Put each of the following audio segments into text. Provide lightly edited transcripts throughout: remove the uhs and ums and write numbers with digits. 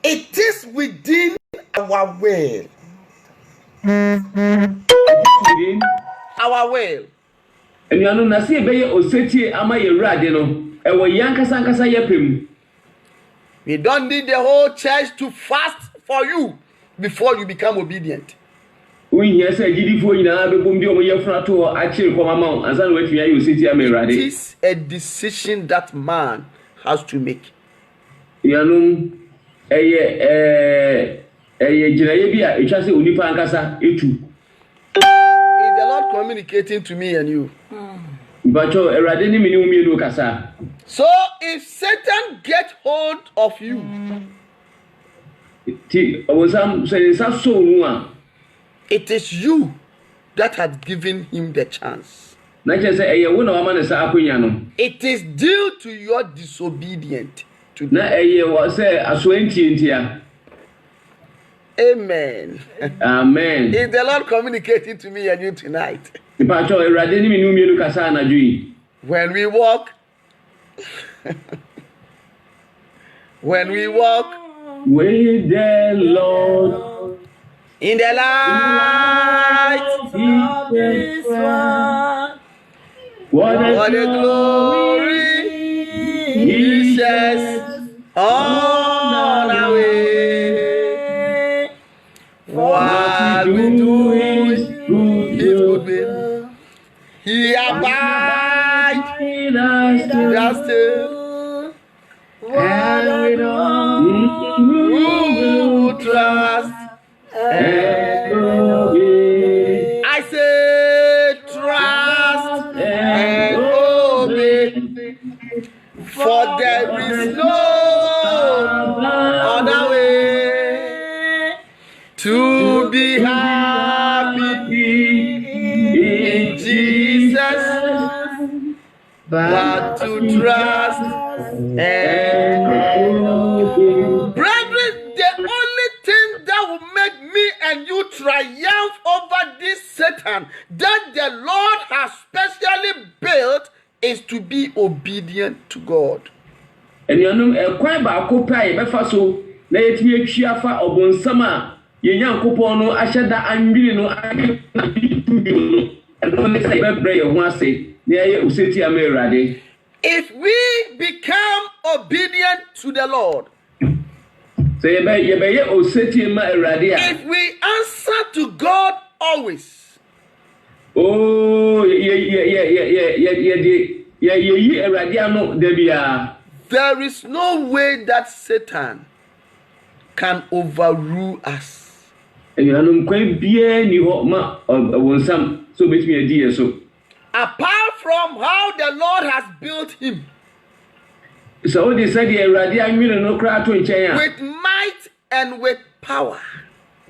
It is within our will. Within our will. And you know, Nasi Bay or Seti Ama Radino, and we Yankasankasa Yapim. We don't need the whole church to fast for you before you become obedient. We hear say GD4 in a boom deal with your frato or actually come amount as I wait for you City Ameradi. It is a decision that man has to make. You know, Jirayabia, it has a Unipankasa, etu. Is the Lord communicating to me and you? But you Eradini Minumi Lucasa. So if Satan gets hold of you, it is you that has given him the chance. It is due to your disobedience. Amen. Amen. Is the Lord communicating to me and you tonight? When we walk, with the Lord in the light of this world, what a glory he sheds on our way. What we do is his good will. He abides justice. what a Who trust and obey. I say trust and obey, for there is no other way to be happy in Jesus but to trust and obey. Brethren, the only thing that will make me and you triumph over this Satan that the Lord has specially built is to be obedient to God. And you know, a quite by copy, Befaso, let me a chiafa or bon summer, Yan Copono, Ashada, and Bilino, and only say, Pray, one say, near you, City Ameradi. If we become obedient to the Lord, say, if we answer to God always, oh, there is no way that Satan can overrule us. Apart from how the Lord has built him, so they said with might and with power,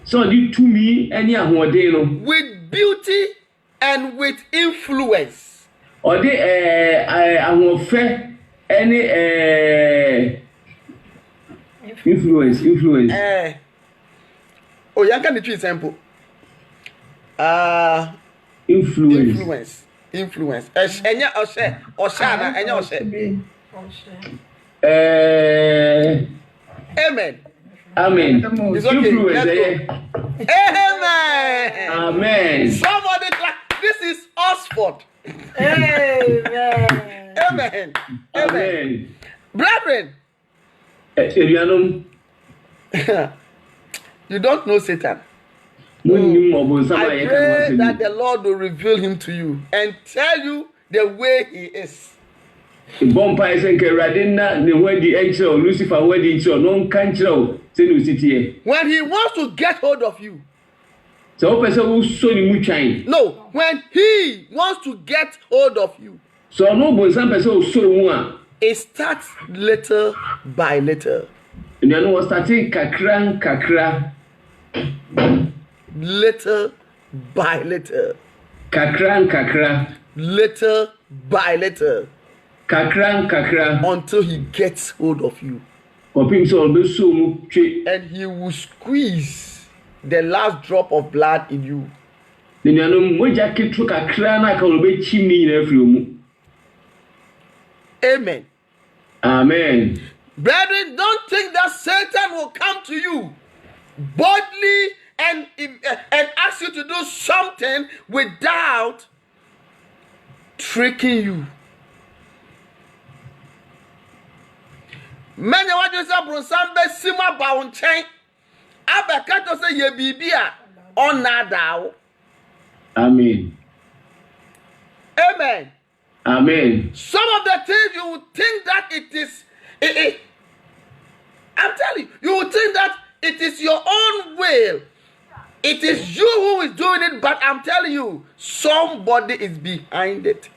so did to me any with beauty and with influence. Or they I will fair any influence. Oh, you can be simple. Influence. Enya Oshana, Enya Oshe. Amen. It's okay. Let's go. Amen. Amen. Somebody clap. This is Oxford. Amen. Amen. Brethren, you don't know Satan. I pray that the Lord will reveal him to you and tell you the way he is. When he wants to get hold of you. No, when he wants to get hold of you. It starts little by little. Little by little. Little by little. Until he gets hold of you. And he will squeeze the last drop of blood in you. Amen. Amen. Brethren, don't think that Satan will come to you boldly and ask you to do something without tricking you. Many what you say, Brusambe Sima Bounchain. Abakato say ye bibia on nadao. Amen. Amen. Amen. Some of the things you would think that it is. I'm telling you, you would think that it is your own will. It is you who is doing it, but I'm telling you, somebody is behind it.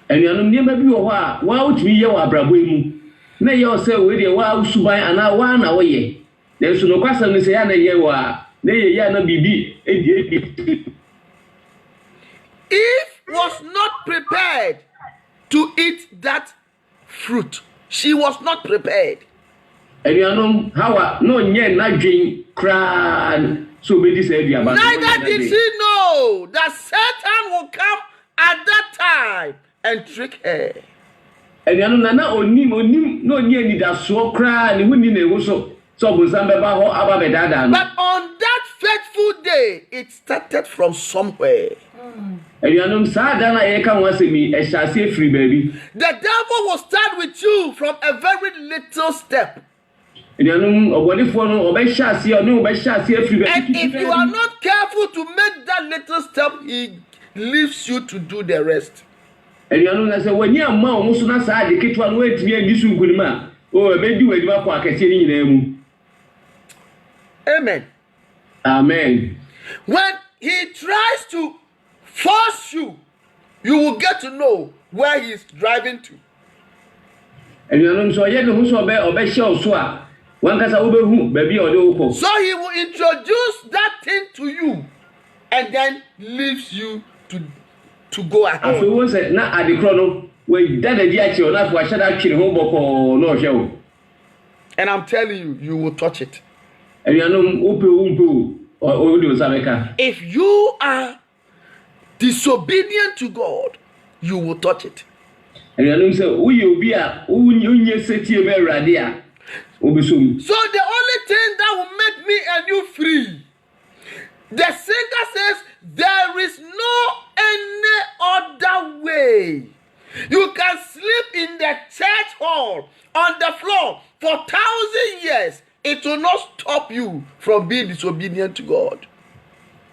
And you know, never be a while to be your abraboimu. Nay, you say, with your wow, subai, and I one away. There's no question to say, and you are. Nay, yana bibi, Eve was not prepared to eat that fruit. She was not prepared. And you know how no yen not drink cran so be this area. Neither did she know that Satan will come at that time and trick her. And you know nana onim no yen need a so cran who need a so Buzambe ho ababedada. But on that fateful day, it started from somewhere. And you know Sadana Eka wants me a chassis free baby. The devil will start with you from a very little step. And you know what if one or chassis or no chassis free baby. And if you are not careful to make that little step, he leaves you to do the rest. And you know that when you are more Musuna side, the kid one way to be a disu gulima. Oh, maybe you will walk a city in them. Amen. Amen. When he tries to force you, you will get to know where he is driving to. And you know, so you know, so show so one can say, baby, or so he will introduce that thing to you and then leaves you to go ahead. I feel was not at the chrono where that idea or not for shut out home or no show. And I'm telling you, you will touch it. And you know, or if you are disobedient to God, you will touch it. And you know, so you be a city of radia. So the only thing that will make me and you free, the singer says, there is no any other way. You can sleep in the church hall on the floor for 1,000 years. It will not stop you from being disobedient to God.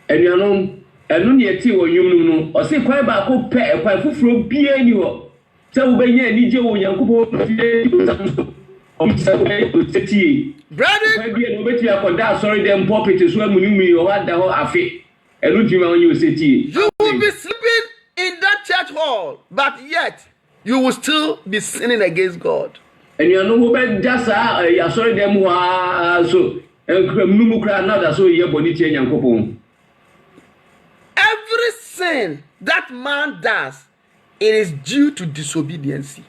And you know, and no yet or you know, or say quite back up pay quite from BNU. So when you need your young Brother, sorry, them pop it is when you or what the whole affair. And look you when you say you will be sleeping in that church hall, but yet you will still be sinning against God. And you know, just sorry, them who are so another so you're bonity and coupon. Every sin that man does, it is due to disobedience.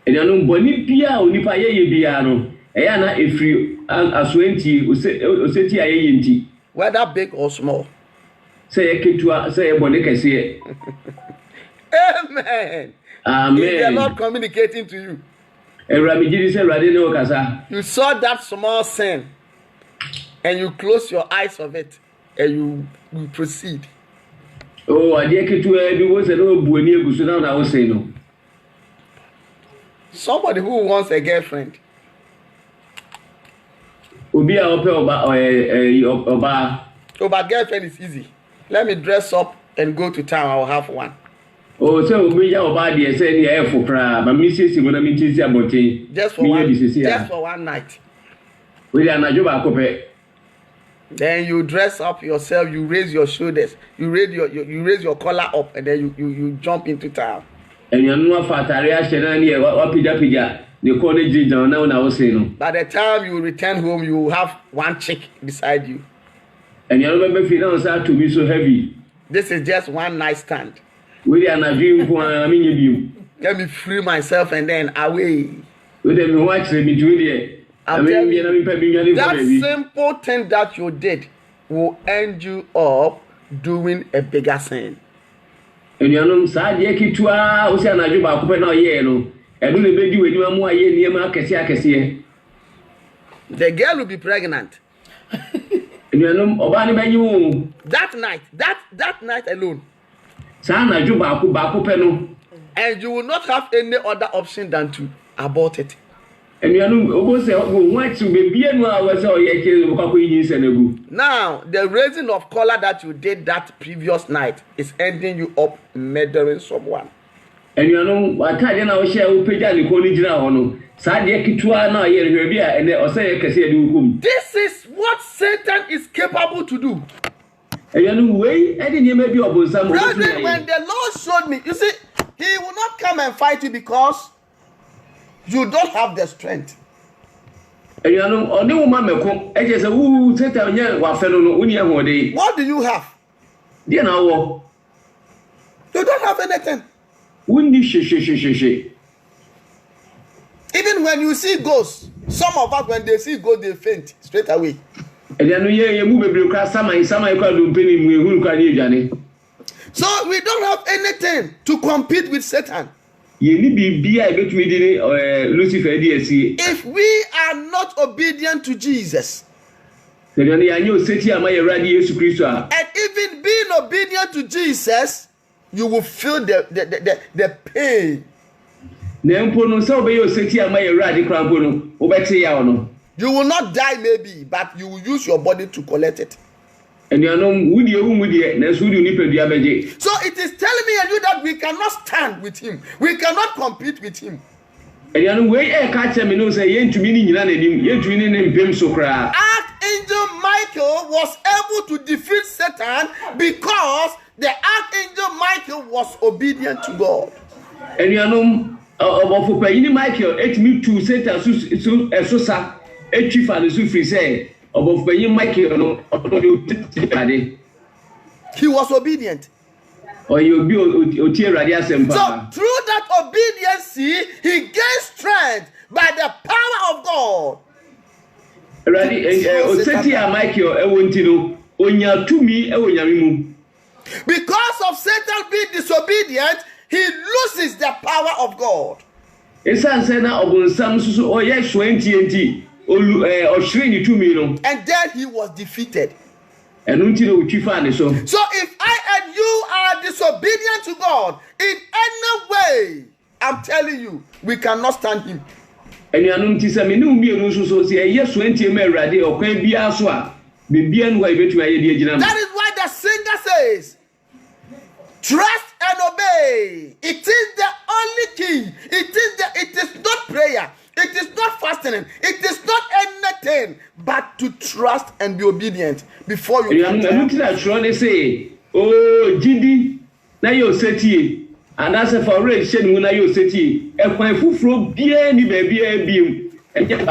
And you know, Bonipia, Unipa Biano, Ayana, if you are 20, Oseti Ayenti, whether big or small. Say a kid to say a Bonica say. Amen. Amen. They are not communicating to you. And Ramiji said, Radino Casa. You saw that small sin and you close your eyes of it and you proceed. Oh, I dare to do was a little buoy, so I was saying no. Somebody who wants a girlfriend. Ubi a oba. Oh, but girlfriend is easy. Let me dress up and go to town. I'll have one. Oh, so we are about the same air for crab, but Mrs. when I meet you about just for one night. We are not Juba. Then you dress up yourself, you raise your shoulders, you raise your collar up, and then you jump into town. And you know, Fataria Shenania, what Pija, the college now I was saying. By the time you return home, you have one chick beside you. And you remember finance had to be so heavy. This is just one night stand. We are not doing for a minute view. Let me free myself and then away. We then watch them between the. That simple thing that you did will end you up doing a bigger sin. And you know, Sadia Kitua, Oceana Juba, Copenhagen, and when they do it, you are more a year near Markesia. The girl will be pregnant. Enuanom oba ne banyi wo. That night alone. Sa na ju baako pe no. And you will not have any other option than to abort it. Enuanom obo se what baby enu a we se oyeke bokako yin se nagu. Now, the raising of color that you did that previous night is ending you up murdering someone. Enuanom atade na wo share wo peja ni ko ni jira ho no. Sa de kitwa na ye rehwe bia ene oseye kese de wukum. This is what Satan is capable to do. Enuanom we e de niam bi obonsam. Brethren, when the Lord showed me, you see, he will not come and fight you because you don't have the strength. Enuanom oni wo ma meko e je se wu Satan nya wa fe no no uni ehode. What do you have? Dia na wo. You don't have anything. Wunni she. Even when you see ghosts, some of us, when they see ghosts, they faint straight away. So we don't have anything to compete with Satan. If we are not obedient to Jesus, and even being obedient to Jesus, you will feel the pain. You will not die maybe, but you will use your body to collect it. So it is telling me and you that we cannot stand with him. We cannot compete with him. Archangel Michael was able to defeat Satan because the Archangel Michael was obedient to God. Michael etimi tu Satan esosa etwifa ne so free say obofupanyi Michael no he was obedient. So through that obedience he gained strength by the power of God. Because of Satan being disobedient, he loses the power of God. And then he was defeated. So if I and you are disobedient to God in any way, I'm telling you, we cannot stand him. That is why the singer says, trust and obey. It is the only key. It is not prayer. It is not fasting. It is not anything but to trust and be obedient before you can say, oh, Jindi, now you're setting. And as a for red shed when you're setting, a fine food from any baby. And yet,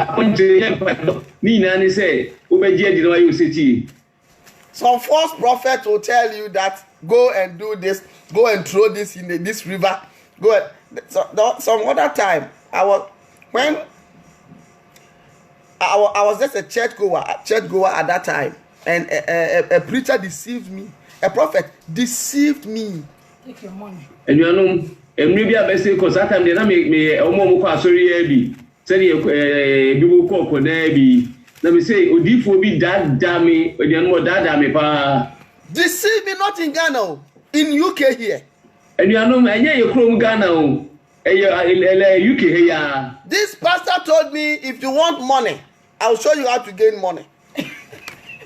Nina say, Obey, why you setting. Some false prophets will tell you that go and do this, go and throw this in this river. Go and, some other time I was just a church goer at that time, and a preacher deceived me. A prophet deceived me. Take your money. And you know, maybe I say because that time they not make me sorry say people call let me say Odifo be that dammy or the more that dammy pa. Deceive me not in Ghana, in UK here. And you know, and yeah, you from Ghana, UK here. This pastor told me if you want money, I'll show you how to gain money. And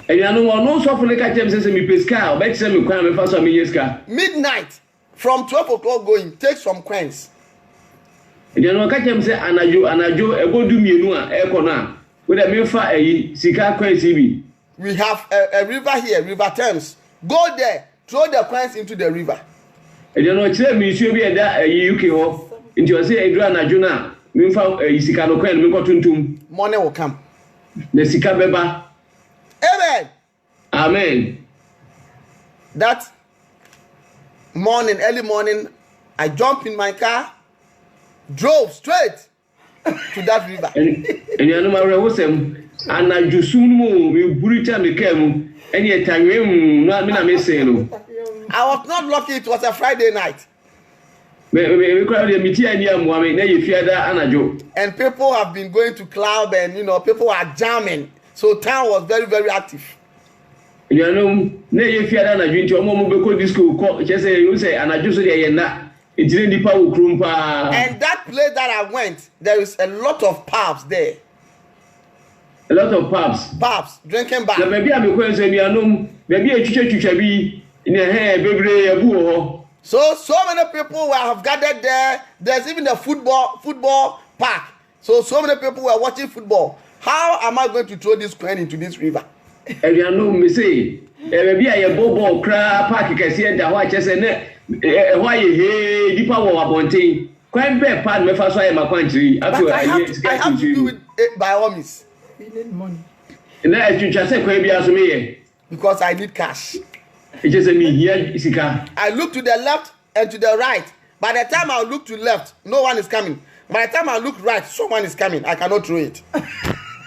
you know, no so for the catch says me pesca, bet me kwame for some years car. Midnight from 12 o'clock going, take some coins. And you know, catch say anajo e go do me no a e kona. We have a river here, River Thames. Go there, throw the coins into the river. And you know, me should be at UK into a say Adriana Juna, Isicano coin, money will come. The Sika Beba. Amen. Amen. That morning, early morning, I jumped in my car, drove straight to that river. And you know, my Rosem, and I just soon move, Burita Mekemu, and yet I was not lucky, it was a Friday night. me crowd the meeting and ya mo na ye fiada anajo. And people have been going to club and people are jamming. So town was very, very active. You know, na ye fiada anajo nti omo mo be ko disco ko say you say anajo so dey na. And that place that I went, there is a lot of pubs there. A lot of pubs. Pubs, drinking bar. Maybe I'm going to maybe a chucha in a hair, baby. So many people have gathered there. There's even a football park. So many people were watching football. How am I going to throw this coin into this river? And you know, me say, maybe I bobo crab park can see that watch as why hey deeper war abonting quite bad part me first why my country I have to do it by all means. You need money. And I just say quite be as me because I need cash. It just me here sika. I look to the left and to the right. By the time I look to left, no one is coming. By the time I look right, someone is coming. I cannot throw it.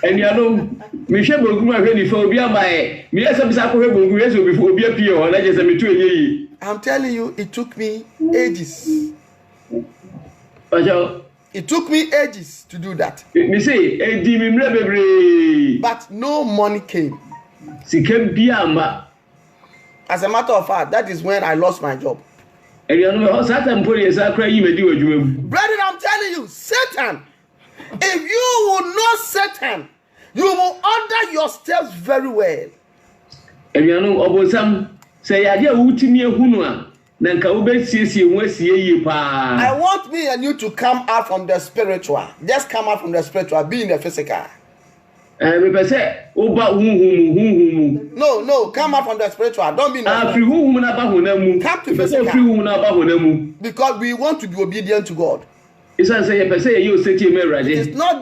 And you know, me share boguma when for be my me say be say ko bogu yeso before be appear or na just me to eyi. I'm telling you, it took me ages. It took me ages to do that. Me say, but no money came. As a matter of fact, that is when I lost my job. Brethren, I'm telling you, Satan, if you will know Satan, you will order your steps very well. Say idea utimi ehunu a na nka wo besiesie ho asie yi pa. I want me and you to come out from the spiritual. Just come out from the spiritual, be in the physical. Me pese oba huhum. No, come out from the spiritual. Don't be in the free huhum na ba honamu. Come to physical. Free huhum na ba honamu. Because we want to be obedient to God. It's not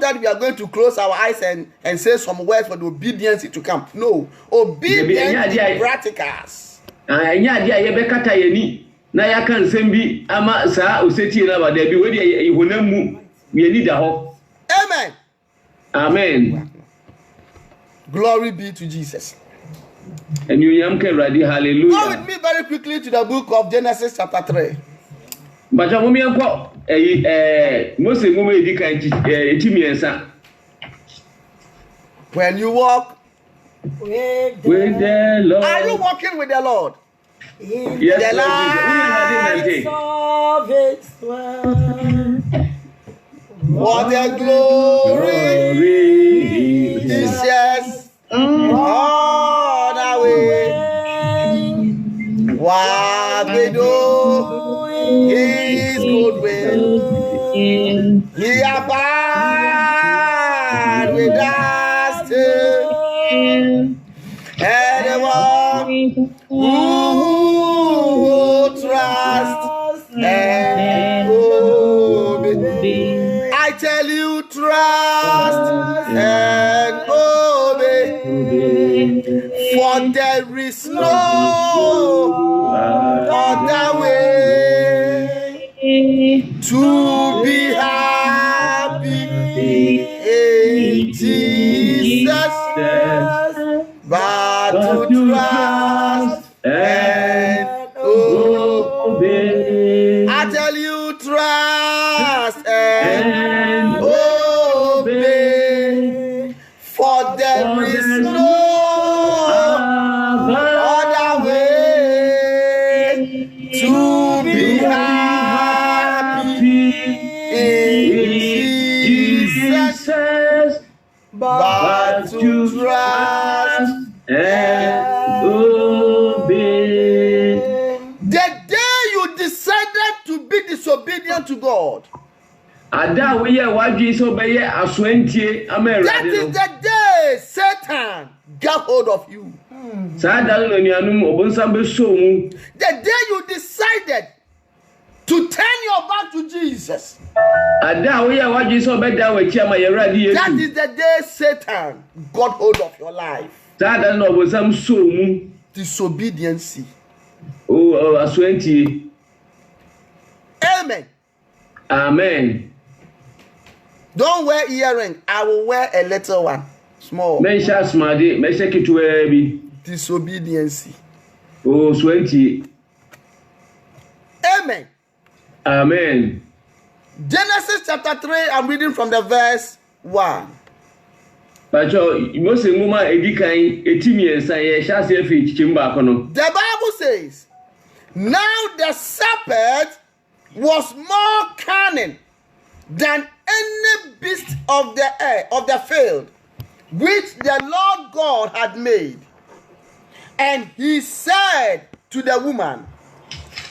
that we are going to close our eyes and say some words for the obedience to come. No, obedience is practicals. Anya dia ye bekata ye ni na ya kan sembi ama saa oseti na ba da bi we de honamu ye ni da ho. Amen. Amen. Glory be to Jesus. And you yam can ready hallelujah. Go with me very quickly to the book of Genesis chapter 3. But I want enko Moses mo me di kan etimi ensa. When you walk with the Lord. Are you walking with the Lord? Yes, the light of His word. What a glory is yes all the way. What we do is good will. He abide with us till anyone who trust and obey. I tell you, trust and obey, for there is no other way to be happy in Jesus, but to trust and obey. I tell you, trust and obey, for there is no other way to be happy in Jesus, but to trust and obey. The day you decided to be disobedient to God, that is the day Satan got hold of you. The day you decided to turn your back to Jesus, that is the day Satan got hold of your life. Disobedience. Amen. Amen. Don't wear earring. I will wear a little one. Small. Disobedience. Oh, 20. Amen. Amen. Genesis chapter 3, I'm reading from the verse 1. Pacho, Mose nguma edikan etimi ensa ye hyase afi chichimba akono. The Bible says, now the serpent was more cunning than any beast of the air, of the field, which the Lord God had made. And he said to the woman,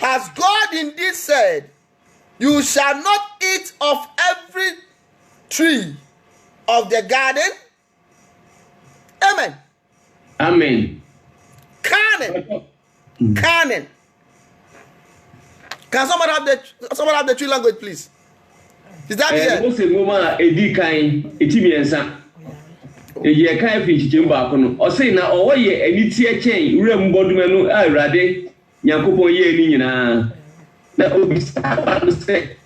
as God indeed said, you shall not eat of every tree of the garden. Amen. Amen. Cunning. Cunning. Can someone have the tree language, please? Is that here? Mose nguma edikan etimi ensa. Eye kan afi chichimba akono. O say na owo ye anitie chen urem bodumanu Awurade Nyankopon ye ni nyina. Na obi say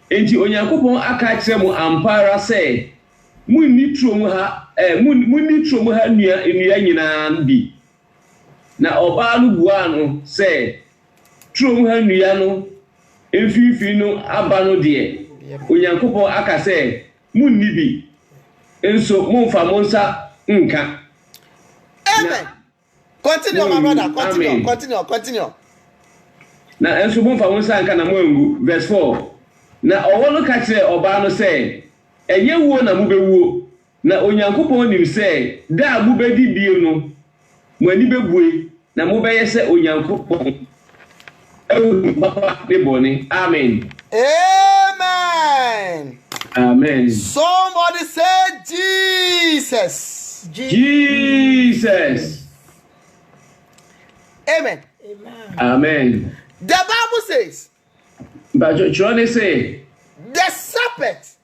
enti Onyankopon aka kire mu ampara say munni trom ha nua nyina bi. Na oba no bua no say trom ha nua no emfifi no aba no de Onyankopon aka say munni bi. Enso mumfa monsa nka. Amen. Continue, my brother. Continue. Na enso mumfa monsa nka na moangu. Verse 4. Na owo no ka kire oba no say enye wuo na mubewuo. Na Onyankopon nim say da mubedi bie no mo ani bebue na mubeye se Onyankopon. Papa de boni. Amen. Amen. Amen. Somebody say Jesus. Jesus. Amen. Amen. The Bible says, But you say the serpent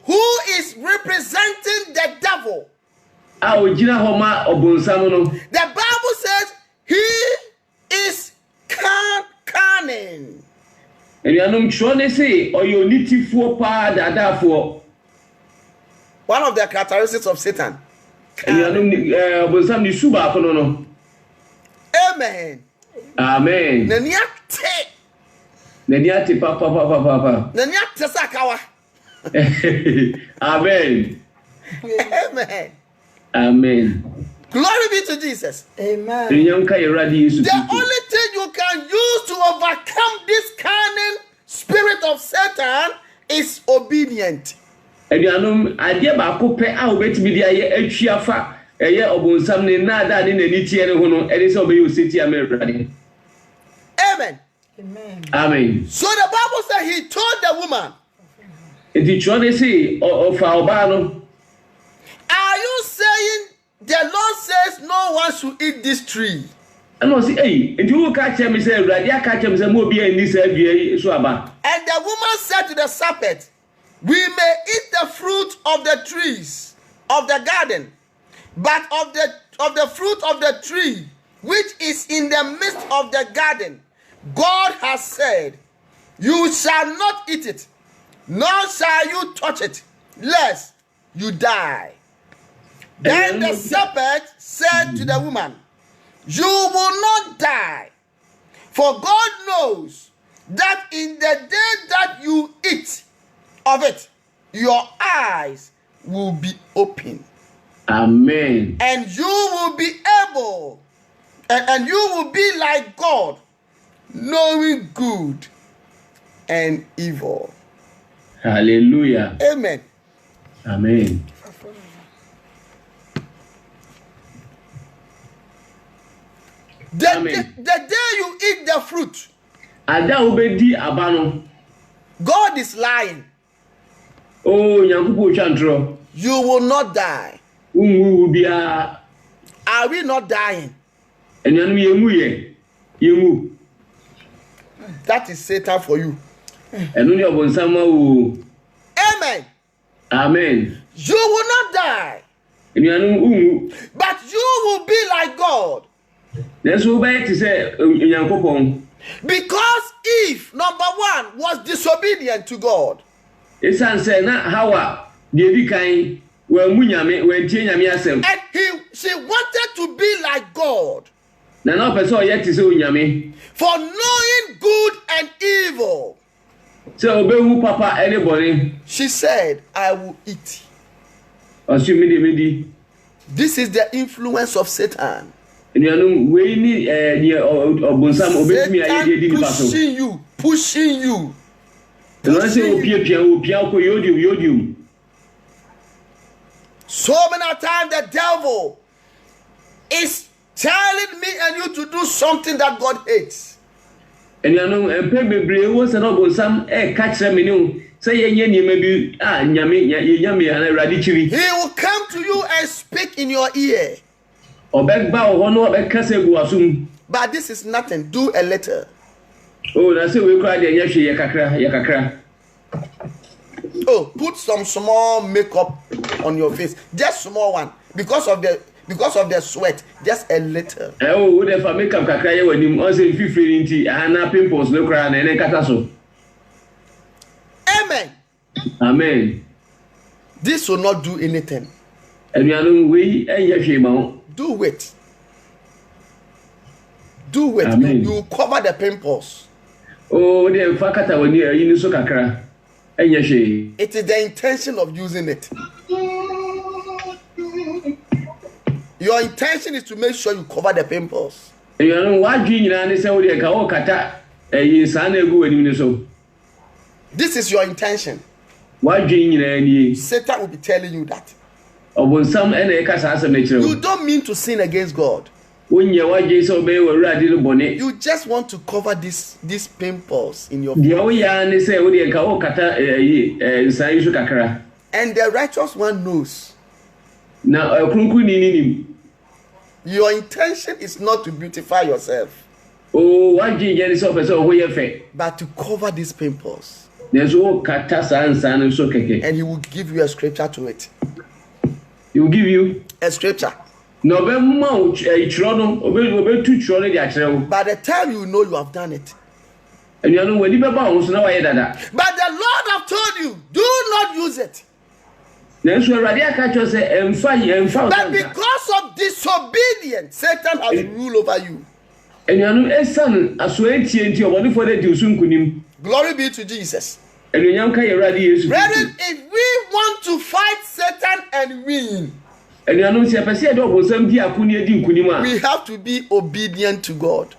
who is representing the devil. The Bible says he is cunning. One of the characteristics of Satan. Amen. Amen. Papa. Amen. Amen. Amen. Glory be to Jesus. Amen. The only thing you can use to overcome this cunning spirit of Satan is obedient. Amen. Amen. Amen. So the Bible says he told the woman, are you saying the Lord says no one should eat this tree? And was hey, and you catch him say Radia catch him say more be in this aba. And the woman said to the serpent, we may eat the fruit of the trees of the garden, but of the fruit of the tree which is in the midst of the garden, God has said, you shall not eat it, nor shall you touch it, lest you die. Then the serpent said to the woman, you will not die, for God knows that in the day that you eat of it, your eyes will be open. Amen. And you will be able, and you will be like God, knowing good and evil. Hallelujah. Amen. Amen. The day you eat the fruit, God is lying. Oh, you will not die. Are we not dying? That is Satan for you. Amen. Amen. You will not die, but you will be like God. Because Eve, number one, was disobedient to God. And she wanted to be like God. Na na person yet is onyame. For knowing good and evil. So obehu papa anybody. She said, I will eat. Medi. This is the influence of Satan. Satan pushing you. So many times the devil is telling me and you to do something that God hates. He will come to you and speak in your ear. But this is nothing. Do a little. Oh, put some small makeup on your face. Just small one. Because of the sweat. Just a little. Makeup Amen. Amen. This will not do anything. Do it. Do it. You cover the pimples. It is the intention of using it. Your intention is to make sure you cover the pimples. This is your intention. Satan will be telling you that. You don't mean to sin against God. You just want to cover these pimples in your face. And the righteous one knows. Your intention is not to beautify yourself, but to cover these pimples. And he will give you a scripture to it. He will give you a scripture. By the time you know you have done it. But the Lord have told you, do not use it. But because of disobedience, Satan has rule over you. Glory be to Jesus. Brethren, if we want to fight Satan and win, we have to be obedient to God.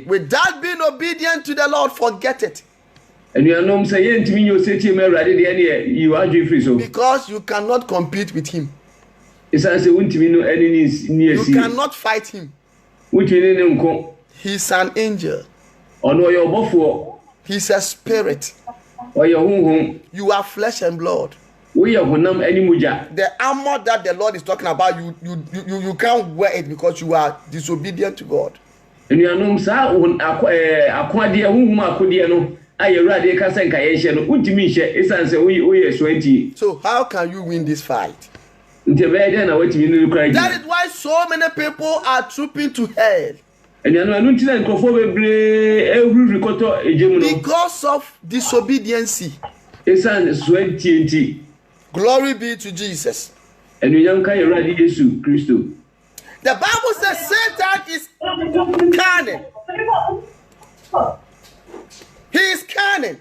Without being obedient to the Lord, forget it. Because you cannot compete with him. You cannot fight him. He's an angel. He's a spirit. You are flesh and blood. The armor that the Lord is talking about, you can't wear it because you are disobedient to God. So how can you win this fight? That is why so many people are trooping to hell. Because of disobedience. Glory be to Jesus. The Bible says Satan is cunning. He is cunning.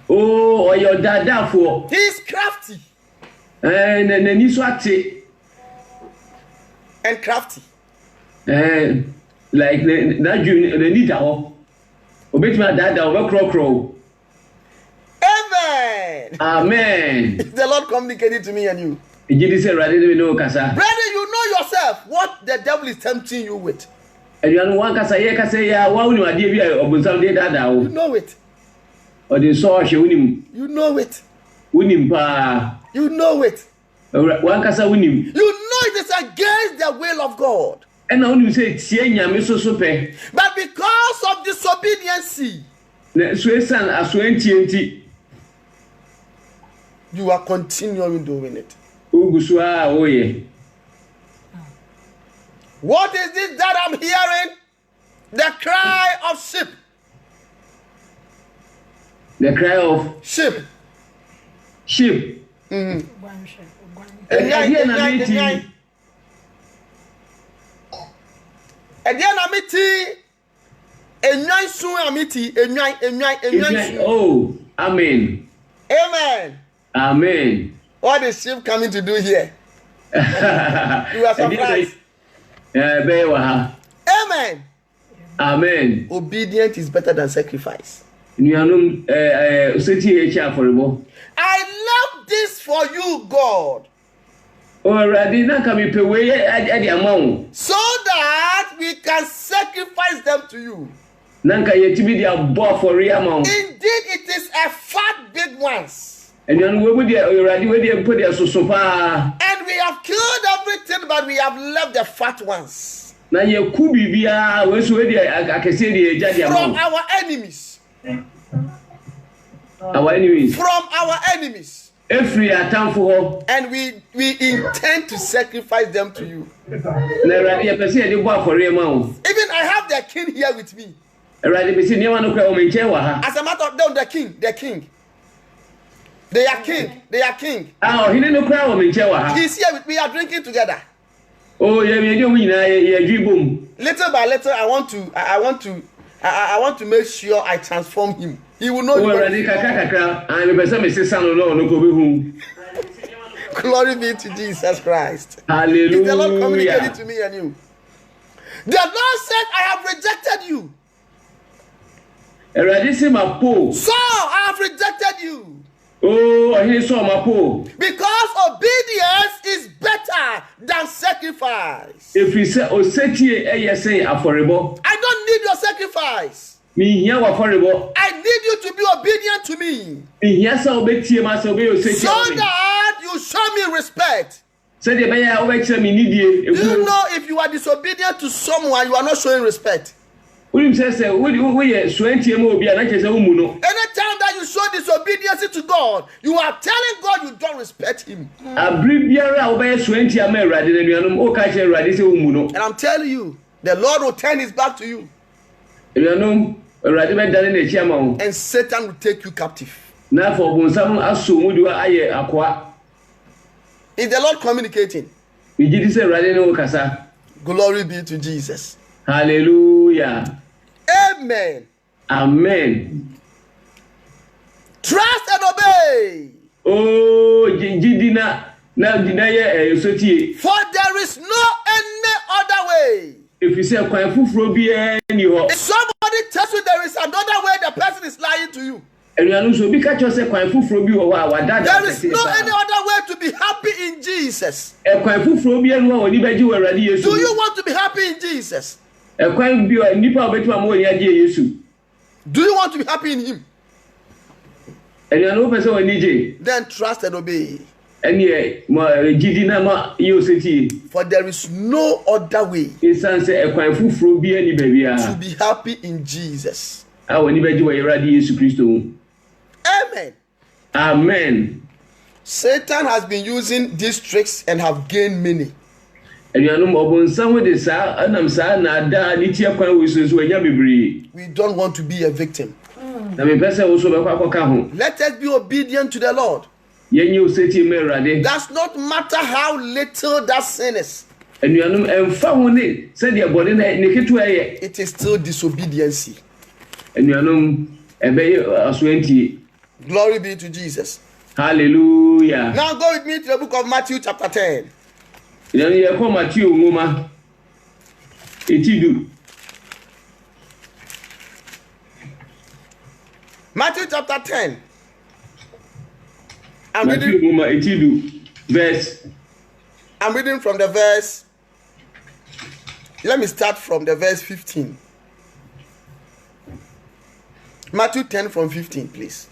Oh, your dada for. He is crafty. And crafty. Like that you need to obey my dada over crow. Amen. Amen. The Lord communicated to me and you. Brother, you know yourself what the devil is tempting you with. And you know it. Or the source you know it. You know it. One casa win him. You know it is against the will of God. And now you say, but because of disobedience, you are continuing doing it. What is this that I'm hearing? The cry of sheep. The cry of sheep. Sheep. Ẹ̀díẹ̀ na mi ti enyan sun amiti enyan. Oh, amen. Amen. Amen. What is sheep coming to do here? You are surprised. Amen. Amen. Obedience is better than sacrifice. I love this for you, God. So that we can sacrifice them to you. Indeed, it is a fat big ones. And we have killed everything, but we have left the fat ones. From our enemies. Our enemies. From our enemies. And we intend to sacrifice them to you. Even I have the king here with me. As a matter of fact, the king. They are king. He's here with me. We are drinking together. Oh, yeah, Little by little, I want to make sure I transform him. He will know. Glory be to Jesus Christ. Hallelujah. If the Lord communicated to me and you. The Lord said, I have rejected you. So I have rejected you. Oh, he saw my pool. Because obedience is better than sacrifice. If we say, oh, say, affordable. I don't need your sacrifice. Me here affordable. I need you to be obedient to me. Yes, I'll be so that you show me respect. Do you know if you are disobedient to someone, you are not showing respect? Anytime that you show disobedience to God, you are telling God you don't respect him. And I'm telling you, the Lord will turn his back to you. And Satan will take you captive. Is the Lord communicating? Glory be to Jesus. Hallelujah. Amen. Amen. Trust and obey. Oh, for there is no any other way. If somebody tells you there is another way, the person is lying to you. There is no any other way to be happy in Jesus. Do you want to be happy in Jesus? Do you want to be happy in him? Then trust and obey. For there is no other way to be happy in Jesus. Amen. Amen. Satan has been using these tricks and have gained many. We don't want to be a victim. Let us be obedient to the Lord. Does not matter how little that sin is. It is still disobedience. Glory be to Jesus. Hallelujah. Now go with me to the book of Matthew chapter 10. Matthew chapter 10. I'm reading from the verse. Let me start from the verse 15. Matthew 10 from 15, please.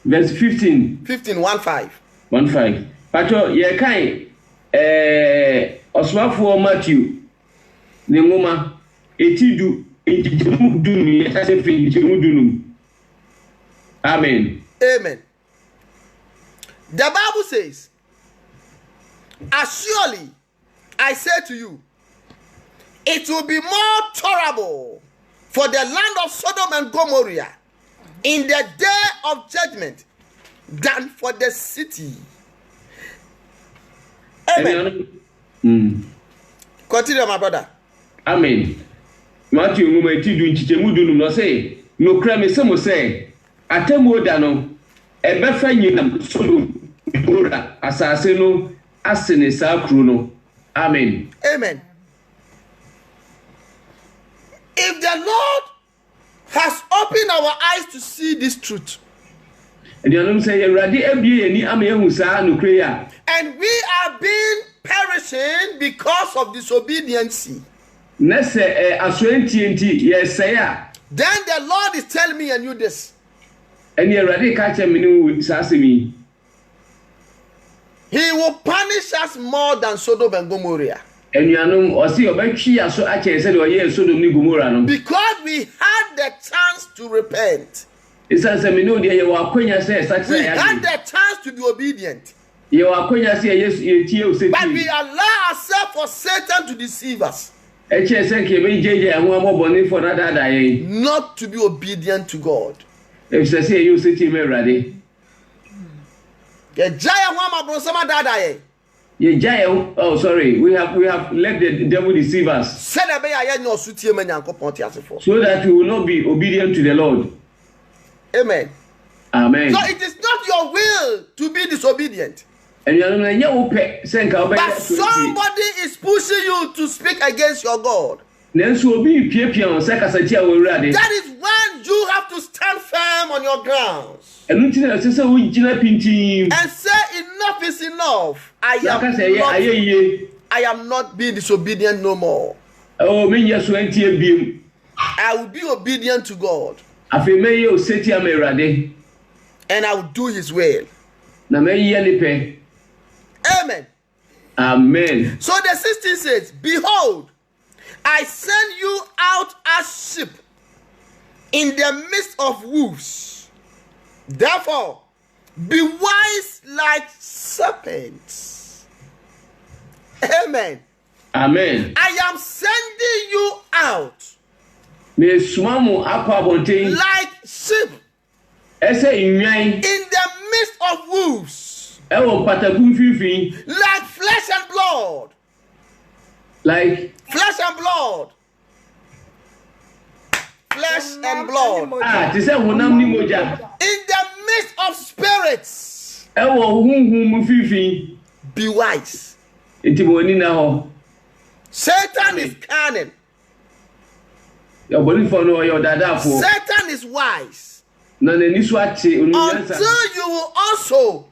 Verse 15. 15, 1-5. 1-5. Pacho, ye kai oswafo Matthew. Ne ngoma etidu etidu ye tase fi etidu. Amen. Amen. The Bible says, as surely I say to you, it will be more tolerable for the land of Sodom and Gomorrah in the day of judgment than for the city. Amen. Continue, my brother. Amen. Matthew nwoma ti du nchichemu du no say no kra me se mo say atemu da no ebefa nyinam solo ora asase no asene sa kru no. Amen. Amen. If the Lord has opened our eyes to see this truth, and we are being perishing because of disobedience, then the Lord is telling me and you this. And He will punish us more than Sodom and Gomorrah. Because we had the chance to repent. We had the chance to be obedient. But we allow ourselves for Satan to deceive us. Not to be obedient to God. Oh, sorry. We have let the devil deceive us, so that we will not be obedient to the Lord. Amen. Amen. So it is not your will to be disobedient. But somebody is pushing you to speak against your God. That is when you have to stand firm on your grounds and say enough is enough. I am not being disobedient no more. I will be obedient to God. And I will do his will. Amen. Amen. So the 16 says, behold, I send you out as sheep in the midst of wolves. Therefore, be wise like serpents. Amen. Amen. I am sending you out like sheep in the midst of wolves, like flesh and blood. Like flesh and blood. Flesh and blood. In the midst of spirits. Be wise. Satan is cunning. Satan is wise. Until you will also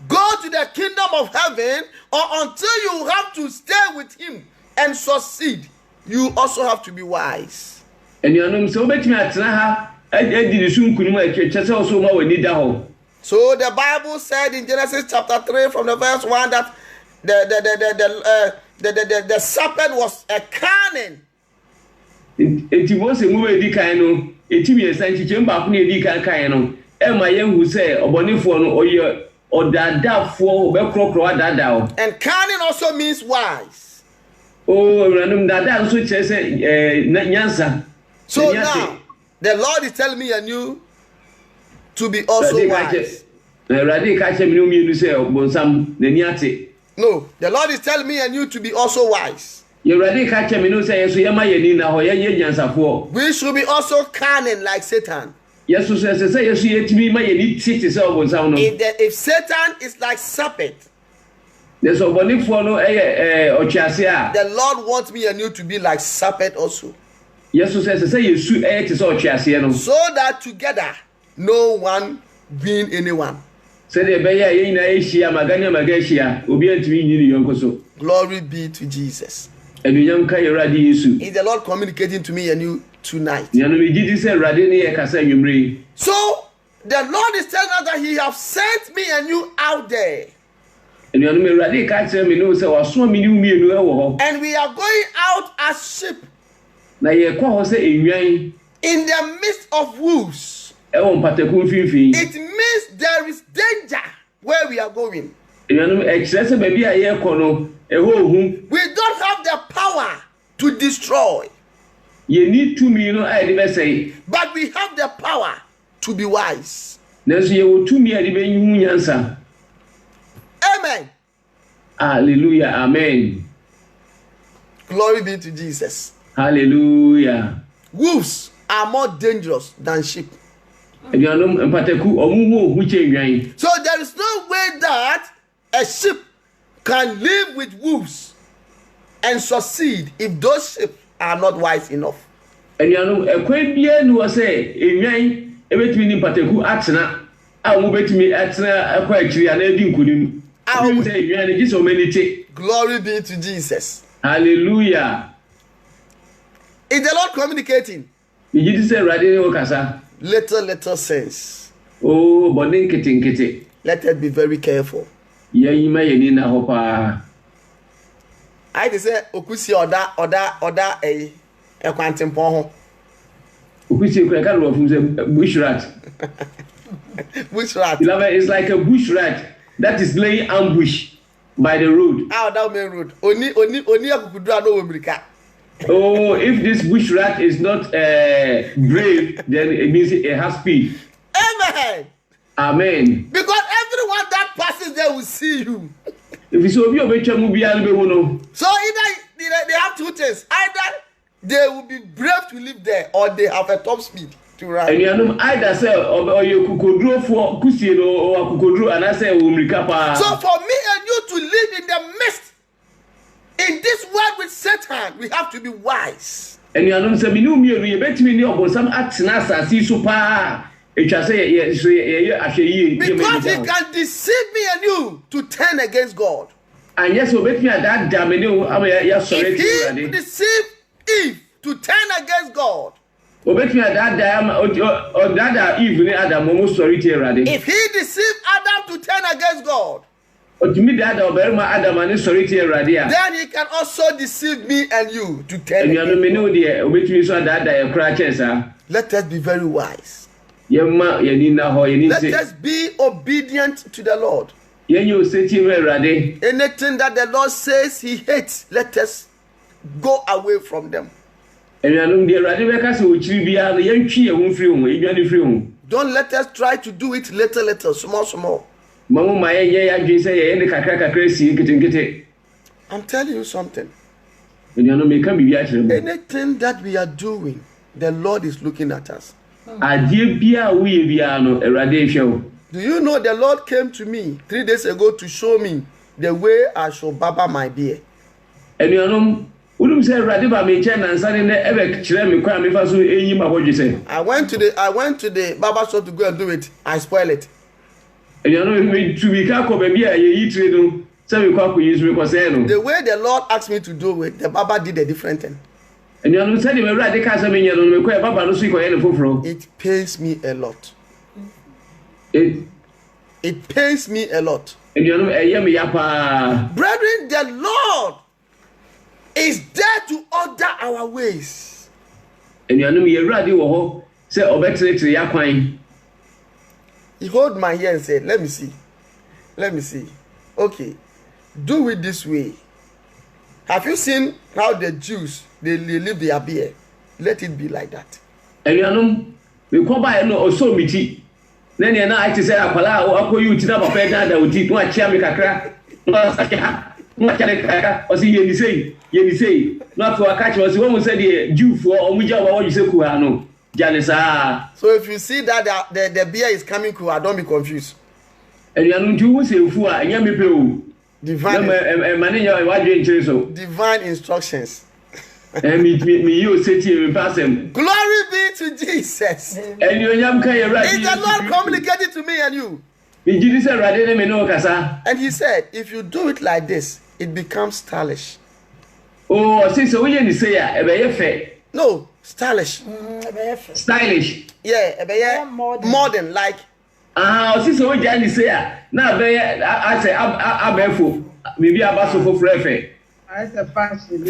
go to the kingdom of heaven, or until you have to stay with him and succeed, you also have to be wise. So the Bible said in Genesis chapter 3 from the verse 1 that the serpent was a cunning. And cunning also means wise. So now, the Lord is telling me and you to be also wise. No, the Lord is telling me and you to be also wise. We should be also cunning like Satan. If Satan is like serpent, the Lord wants me and you to be like serpent also. So that together no one win anyone. Glory be to Jesus. Is the Lord communicating to me and you tonight? So the Lord is telling us that he has sent me and you out there. And we are going out as sheep in the midst of wolves. It means there is danger where we are going. We don't have the power to destroy, but we have the power to be wise. Amen. Hallelujah. Amen. Glory be to Jesus. Hallelujah. Wolves are more dangerous than sheep. Aduanom mpateku omuhu ohuche nwan. So there is no way that a sheep can live with wolves and succeed if those sheep are not wise enough. Aduanom ekwan bia ni wo se enwan ebetumi ni mpateku atena a omu betumi atena akwa akiri ana edi nkunim. Awu say enwan ni jiso menite. Glory be to Jesus. Hallelujah. Is the Lord communicating? Yidi say rade ni okasa. Little sense. Oh, bodin kete. Let us be very careful. Yayima yeni na hopa. I say okusi oda ekwantimpon ho. Okusi kura ka ro fun say bush rat. Bush rat. Beloved, it's like a bush rat that is laying ambush by the road. Ah, that main road. Oni akukudura no America. Oh, if this bush rat is not brave, then it means it has speed. Amen. Amen. Because everyone that passes there will see you. If it's obi obetwa bi albe wono. So either they have two things. Either they will be brave to live there or they have a top speed to run. And you either say oyo kukoduro for kusie no or kukoduro and I say umrika pa. So for me and you to live in the midst in this world with Satan, we have to be wise. And you know say minu mienu ye betimi ni obosam atena asasi so pa. Because he can deceive me and you to turn against God. And yes, if he deceived Eve to turn against God, if he deceived Adam to turn against God, then he can also deceive me and you to turn against God. Let us be very wise. Let us be obedient to the Lord. Anything that the Lord says he hates, let us go away from them. Don't let us try to do it little, small. I'm telling you something. Anything that we are doing, the Lord is looking at us. Do you know the Lord came to me 3 days ago to show me the way I should barber my beard? I went to the barber shop to go and do it. I spoil it. The way the Lord asked me to do it, the barber did a different thing. It pains me a lot. It pains me a lot. Brethren, the Lord is there to order our ways. He hold my hand and said, let me see. Okay, do it this way. Have you seen how the Jews, they live their beard? Let it be like that. So if you see that the beard is coming cool, don't be confused. Divine instructions. Glory be to Jesus. Is the Lord communicating to me and you? And he said, if you do it like this, it becomes stylish. No, stylish. Stylish. Yeah, modern, like.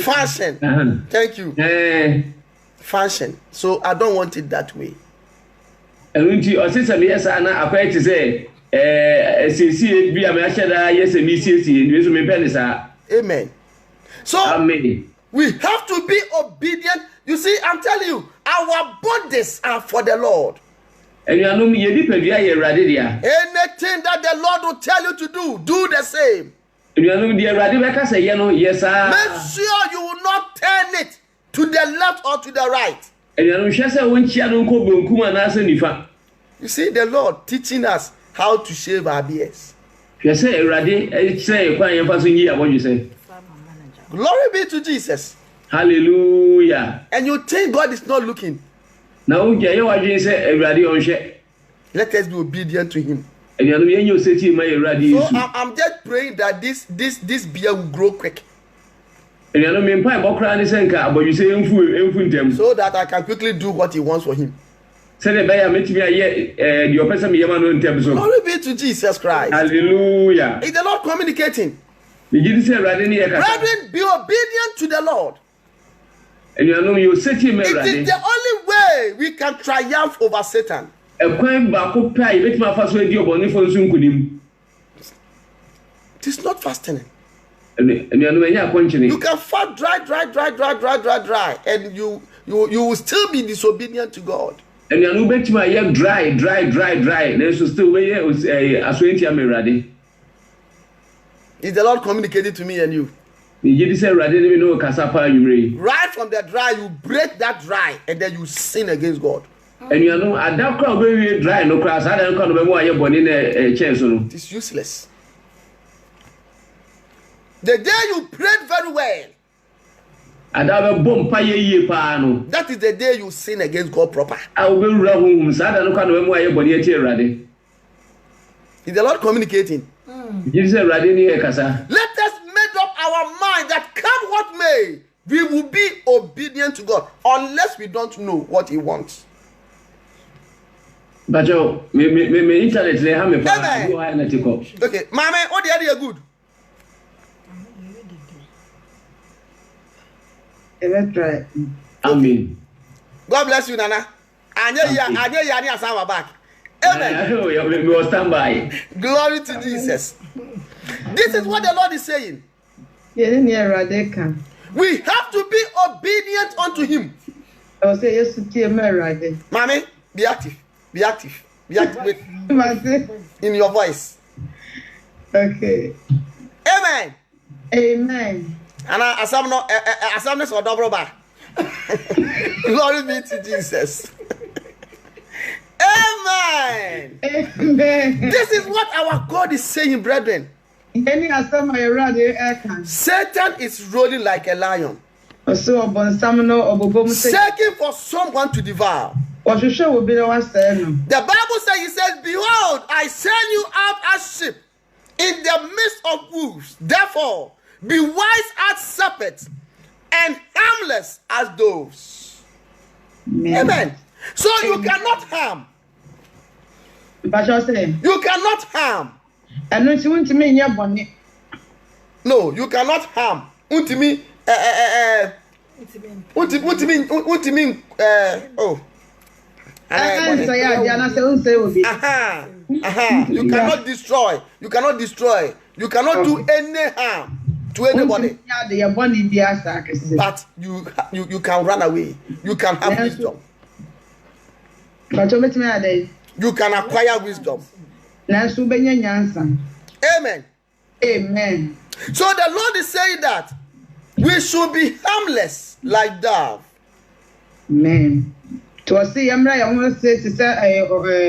Fashion. Thank you. Fashion. So I don't want it that way. Amen. So Amen. We have to be obedient. You see, I'm telling you, our bodies are for the Lord. Anything that the Lord will tell you to do the same. Make sure you will not turn it to the left or to the right. Anuanom hwɛ sɛ wonkyia no nkɔ benkum anaasɛ nifa. You see the Lord teaching us how to shave our beards. Hwɛ sɛ Awurade kyerɛ kwan yɛfa so nyi abɔdwe sɛ. Glory be to Jesus. Hallelujah. And you think God is not looking. Na wogya yɛ wadwene sɛ Awurade ɔnhwɛ. Let us be obedient to him. Anuanom yɛnyɛ oseti ma Awurade So Yesu. I'm just praying that this beard will grow quick, Anuanom me mpa bɔkra ne sɛ nka abɔdwe sɛ ɛmfu ntɛm. so that I can quickly do what he wants for him. Sɛdeɛ ɛbɛyɛ a mɛtumi ayɛ deɛ ɔpɛ sɛ meyɛ ma no ntɛm so. Glory be to Jesus Christ. Hallelujah. Is the Lord communicating? Megye di sɛ Awurade ne yɛ kasa. Brethren, be obedient to the Lord. Anuanom yɛ oseti ma It is Awurade. the only way we can triumph over Satan. Ɛkwan baako pɛ a yɛbɛtumi afa so adi ɔbɔnefo nso nkonim. It is not fastening. Anuanom ɛnyɛ akɔnkyene. You can fast dry, and you will still be disobedient to God. Anuanom bɛtumi ayɛ dry nanso still wɛyɛ asoɛnti ama Awurade. Is the Lord communicating to me and you? Megye di sɛ Awurade ne me ne wo kasa paa anwummere yi. Right from the dry, you break that dry, and then you sin against God. Anuanom ada kora wobɛwie dry no koraa saa da no kora no bɛmu ayɛ bɔne na kyɛn so no. It is useless. The day you prayed very well, Ada bɛbɔ mpayɛ yie paa no. that is the day you sin against God proper. A wobɛwura honhom saa da no kora no bɛmu ayɛ bɔne atia Awurade. Is the Lord communicating? Megye di sɛ Awurade ne yɛ kasa. Let us make up our mind that come what may, we will be obedient to God unless we don't know what He wants. Bacho, me internet le ha me pa. Amen. Wo ha na tiko. Okay, Mama, what the idea good? Try. Amen. God bless you, Nana. Anya ya ni asama back. Amen. Me was stand by. Glory to Jesus. This is what the Lord is saying. Yeah, We have to be obedient unto Him. I say yes to Tia Mommy, be active. Be active. Be active in your voice. Okay. Amen. Amen. And asam so double back. Glory be to Jesus. Amen. Amen. This is what our God is saying, brethren. Any asama erade eka. Satan is rolling like a lion, Oso obonsamno obobom se. seeking for someone to devour. Ohwehwe obi na wasa no. The Bible says, He says, behold, I send you out as sheep in the midst of wolves. Therefore, be wise as serpents and harmless as doves. Amen. So you cannot harm. But you say, You cannot harm. and no you want to me nya bone. No, you cannot harm. Untimi, oh. I say ya na say unse obi. You cannot destroy. You cannot destroy. You cannot do any harm to anybody. Ya de ya bone bi asa kese. But you can run away. You can have wisdom. But you me ade. You can acquire wisdom. Na so benya nyansa. Amen. Amen. So the Lord is saying that we should be harmless like dove. Amen. To say yamra ya won say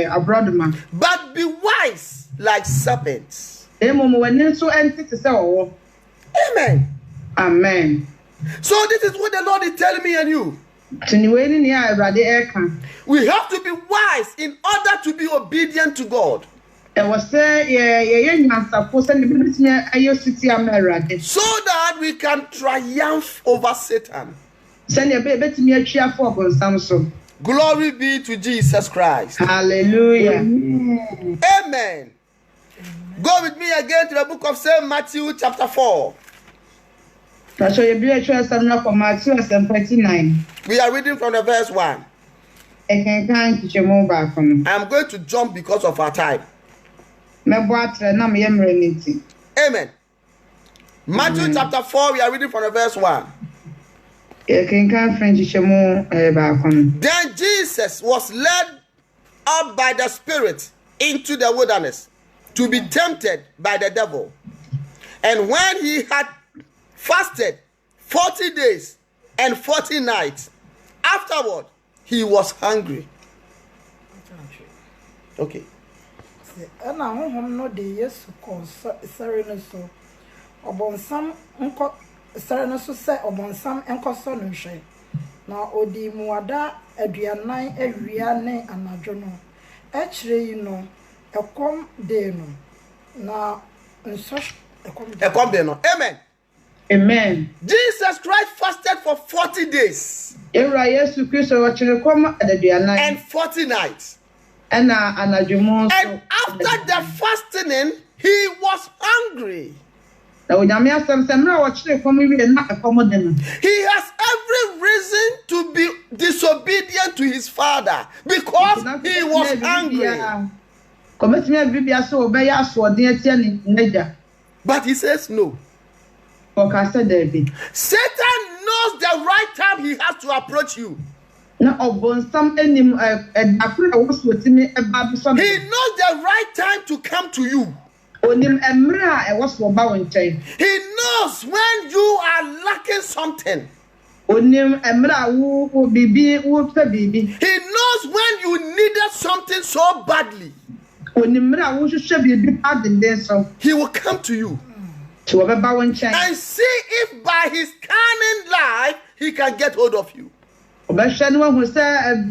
abroadma. But be wise like serpents. Emo wani so enti te say owo. Amen. Amen. So this is what the Lord is telling me and you. Tiniwe ni ya Awurade eka. We have to be wise in order to be obedient to God. E was say ye nyansafo say ne bitime ayositi am Awurade. So that we can triumph over Satan. Say ne be betime atwiafo obonsam so. Glory be to Jesus Christ. Hallelujah. Amen. Go with me again to the book of St. Matthew chapter 4. Pastor ye bi atwa sam na for Matthew 39. We are reading from the verse 1. E kan kichemo ba kono. I'm going to jump because of our time. Mebo atre na me yemre niti. Amen. Matthew chapter 4, we are reading from the verse 1. E kan French kichemo ba kono. Then Jesus was led up by the Spirit into the wilderness to be tempted by the devil. And when he had fasted 40 days and 40 nights. Afterward, he was hungry. Okay. And I home no de yes call Serena so. Obon some uncle Serena so say obon some uncle son shay. Now odi muada aduanan awiane anadwo no. Echre yi no ekom de no. Na nso Ekom de no. Amen. Amen. Jesus Christ fasted for 40 days Ewra Yesu Kristo wa chere kom adaduanan and 40 nights. and anadwomo so. And after the fasting, he was hungry. Na onyame asem semra wa chere kom wi na ekom de no. He has every reason to be disobedient to his father because he was hungry. Kometime bibia so obeya asode atia ni naja. But he says no. Okasa David. Satan knows the right time he has to approach you. Na obonsam enim akura wosotimi eba biso. He knows the right time to come to you. Onim emra e woso ba wonchen. He knows when you are lacking something. Onim emra wo bibi wo fa bibi. He knows when you needed something so badly. Onim emra wo hwehwe bibi adende so. He will come to you To obeba wonchen. and see if by his cunning life he can get hold of you. Obehwe no hu se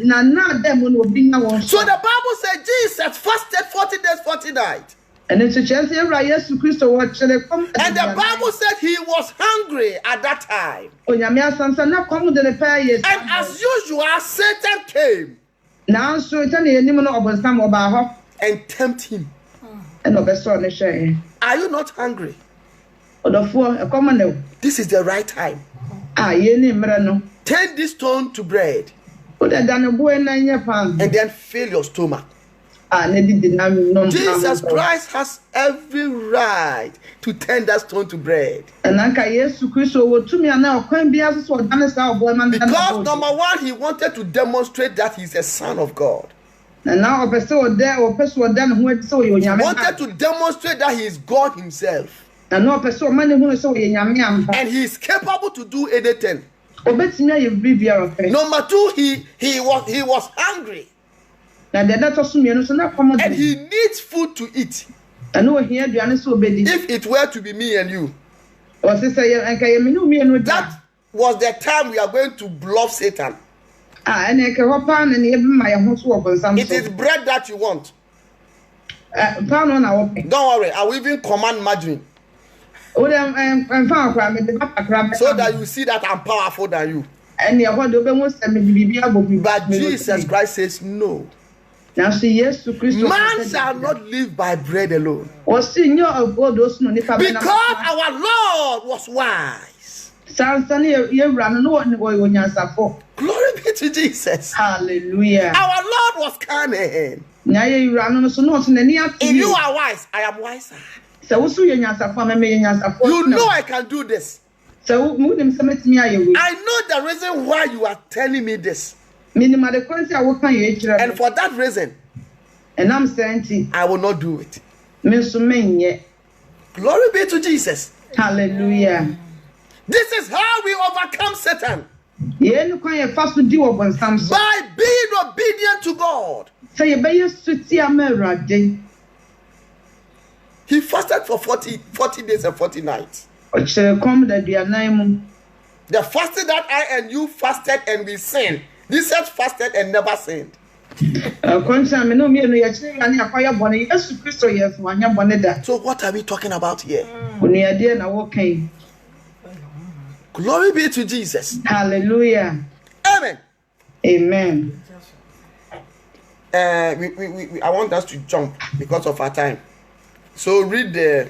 na na dem no obi nya won. So the Bible says Jesus fasted 40 days, 40 nights. And it's a chance Ewra Yesu Kristo wa chere kom. And the Bible said he was hungry at that time. Onyame asansa na kom de le pa Yesu. And as usual, Satan came Na so ita ne enim no obonsam oba ho. and tempted him. And obeso ne hwe. Are you not hungry? Odofo ekom na. This is the right time. Ye ni mra no. Turn this stone to bread Oda dan bo na nya pan. and then fill your stomach. Ne di na no. Jesus Christ has every right to turn that stone to bread. Ananka Yesu Kristo wo tumi ana okwan bia so odan sa obo man. Because number one, he wanted to demonstrate that he's a son of God. Na opese odan ho adi so yo He nyame. wanted to demonstrate that he is God himself. Na opese o man hu so yo nyame ampa. And he is capable to do anything. Obetimi aye bibia ofe. Number two, he was hungry. Na de na to so mienu so na komo. And he needs food to eat. Na o hia aduane so obedi. If it were to be me and you, O se se enka ye menu mienu that was the time we are going to bluff Satan. ene ke ho pa na ne be ma ye ho so obonsam so. It is bread that you want. Pa no na wo pe. Don't worry, I will even command margarine O dem fa akra me de ba akra. so that you see that I'm powerful than you. Ene ho de obe mo se me bibia bobi. But Jesus Christ says no. Na so Yesu Kristo. Man shall not live by bread alone. O si nyo ogodo no ni fa be na. Because our Lord was wise. Sansa ne ye wura no wo nyansafo. Glory be to Jesus. Hallelujah. Our Lord was cunning. Na ye wura no so no so na ni ati. If you are wise, I am wiser. Se wo so ye nyansafo me ye nyansafo. You know I can do this. Se wo mu nim se metimi aye we. I know the reason why you are telling me this. Minima de kwanti a wo kan ye kire. And for that reason, Enam senti. I will not do it. Me so menye. Glory be to Jesus. Hallelujah. This is how we overcome Satan. Ye no kwan ye fa so di wo bonsam so. By being obedient to God. Se ye be ye suti amerade. He fasted for 40 days and 40 nights. O chere kom da duanan mu. The fasting that I and you fasted and we sinned. Jesus fasted and never sinned. Koncha me no me no ye chere ani akwaya bone Yesu Kristo ye so anya bone da. So what are we talking about here? Oni ade na wo kan. Glory be to Jesus. Hallelujah. Amen. Amen. I want us to jump because of our time. So let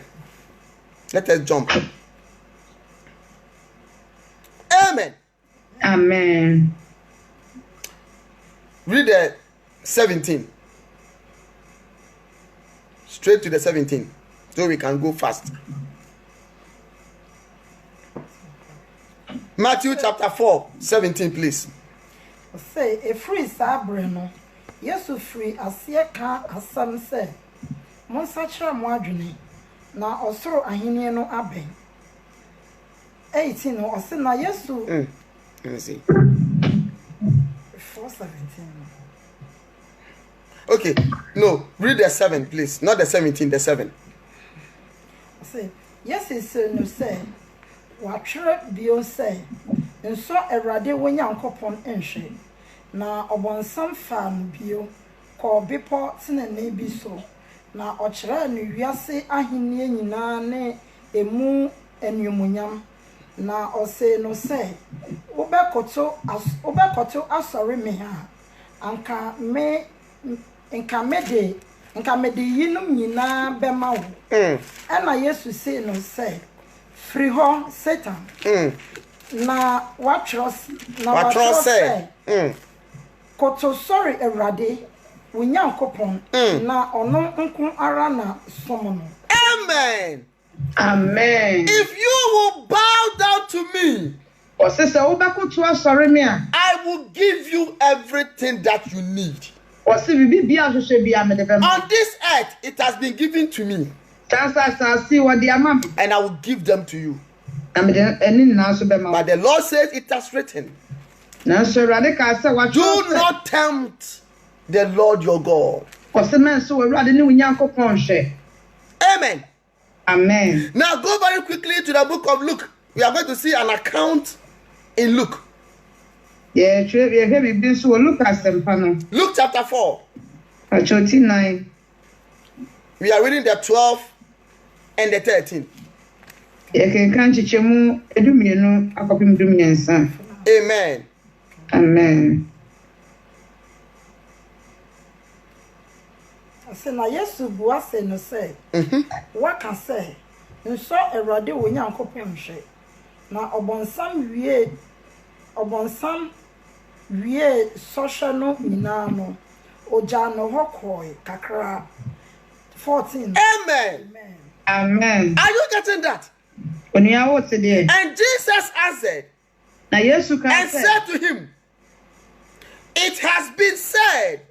us jump. Amen. Amen. Read the 17. Straight to the 17. So we can go fast. Matthew chapter 4, 17, please. Say a free sabreno. Yesu free asia ka asam se. Monsachra mo adwene. Na osoro ahene no aben. 18 no ose na Yesu Let me see. 4:17. Okay, no, read the 7, please. Not the 17, the 7. I say, yes, it's no say. Watcher bio say. And so a radio when young copon enche. Na obonsam fan bio. Call bipo sine nebi so. Na ochra ni wiase ahinie nyina ne emu enyumunyam. Na ose no say. Obekoto asori me ha. Anka me nka mede yinum nyina bema wo ena yesu say no say free ho satan na watros say koto sorry erade wonyankopon na ono nko ara na somo no. Amen. Amen. If you will bow down to me, I will give you everything that you need. On this earth, it has been given to me, and I will give them to you. But the Lord says it has written, do not tempt the Lord your God. Amen. Amen. Now go very quickly to the book of Luke. We are going to see an account in Luke. Luke chapter 4. 9. We are reading the 12 and the 13. Amen. Amen. I say na Yesu bua say no say. What can say? Nso erade wo nyankopon hwe. Na obonsam wie social no nyina no. Oja no hokoi kakra 14. Amen. Amen. Are you getting that? And Jesus answered and said to him, it has been said,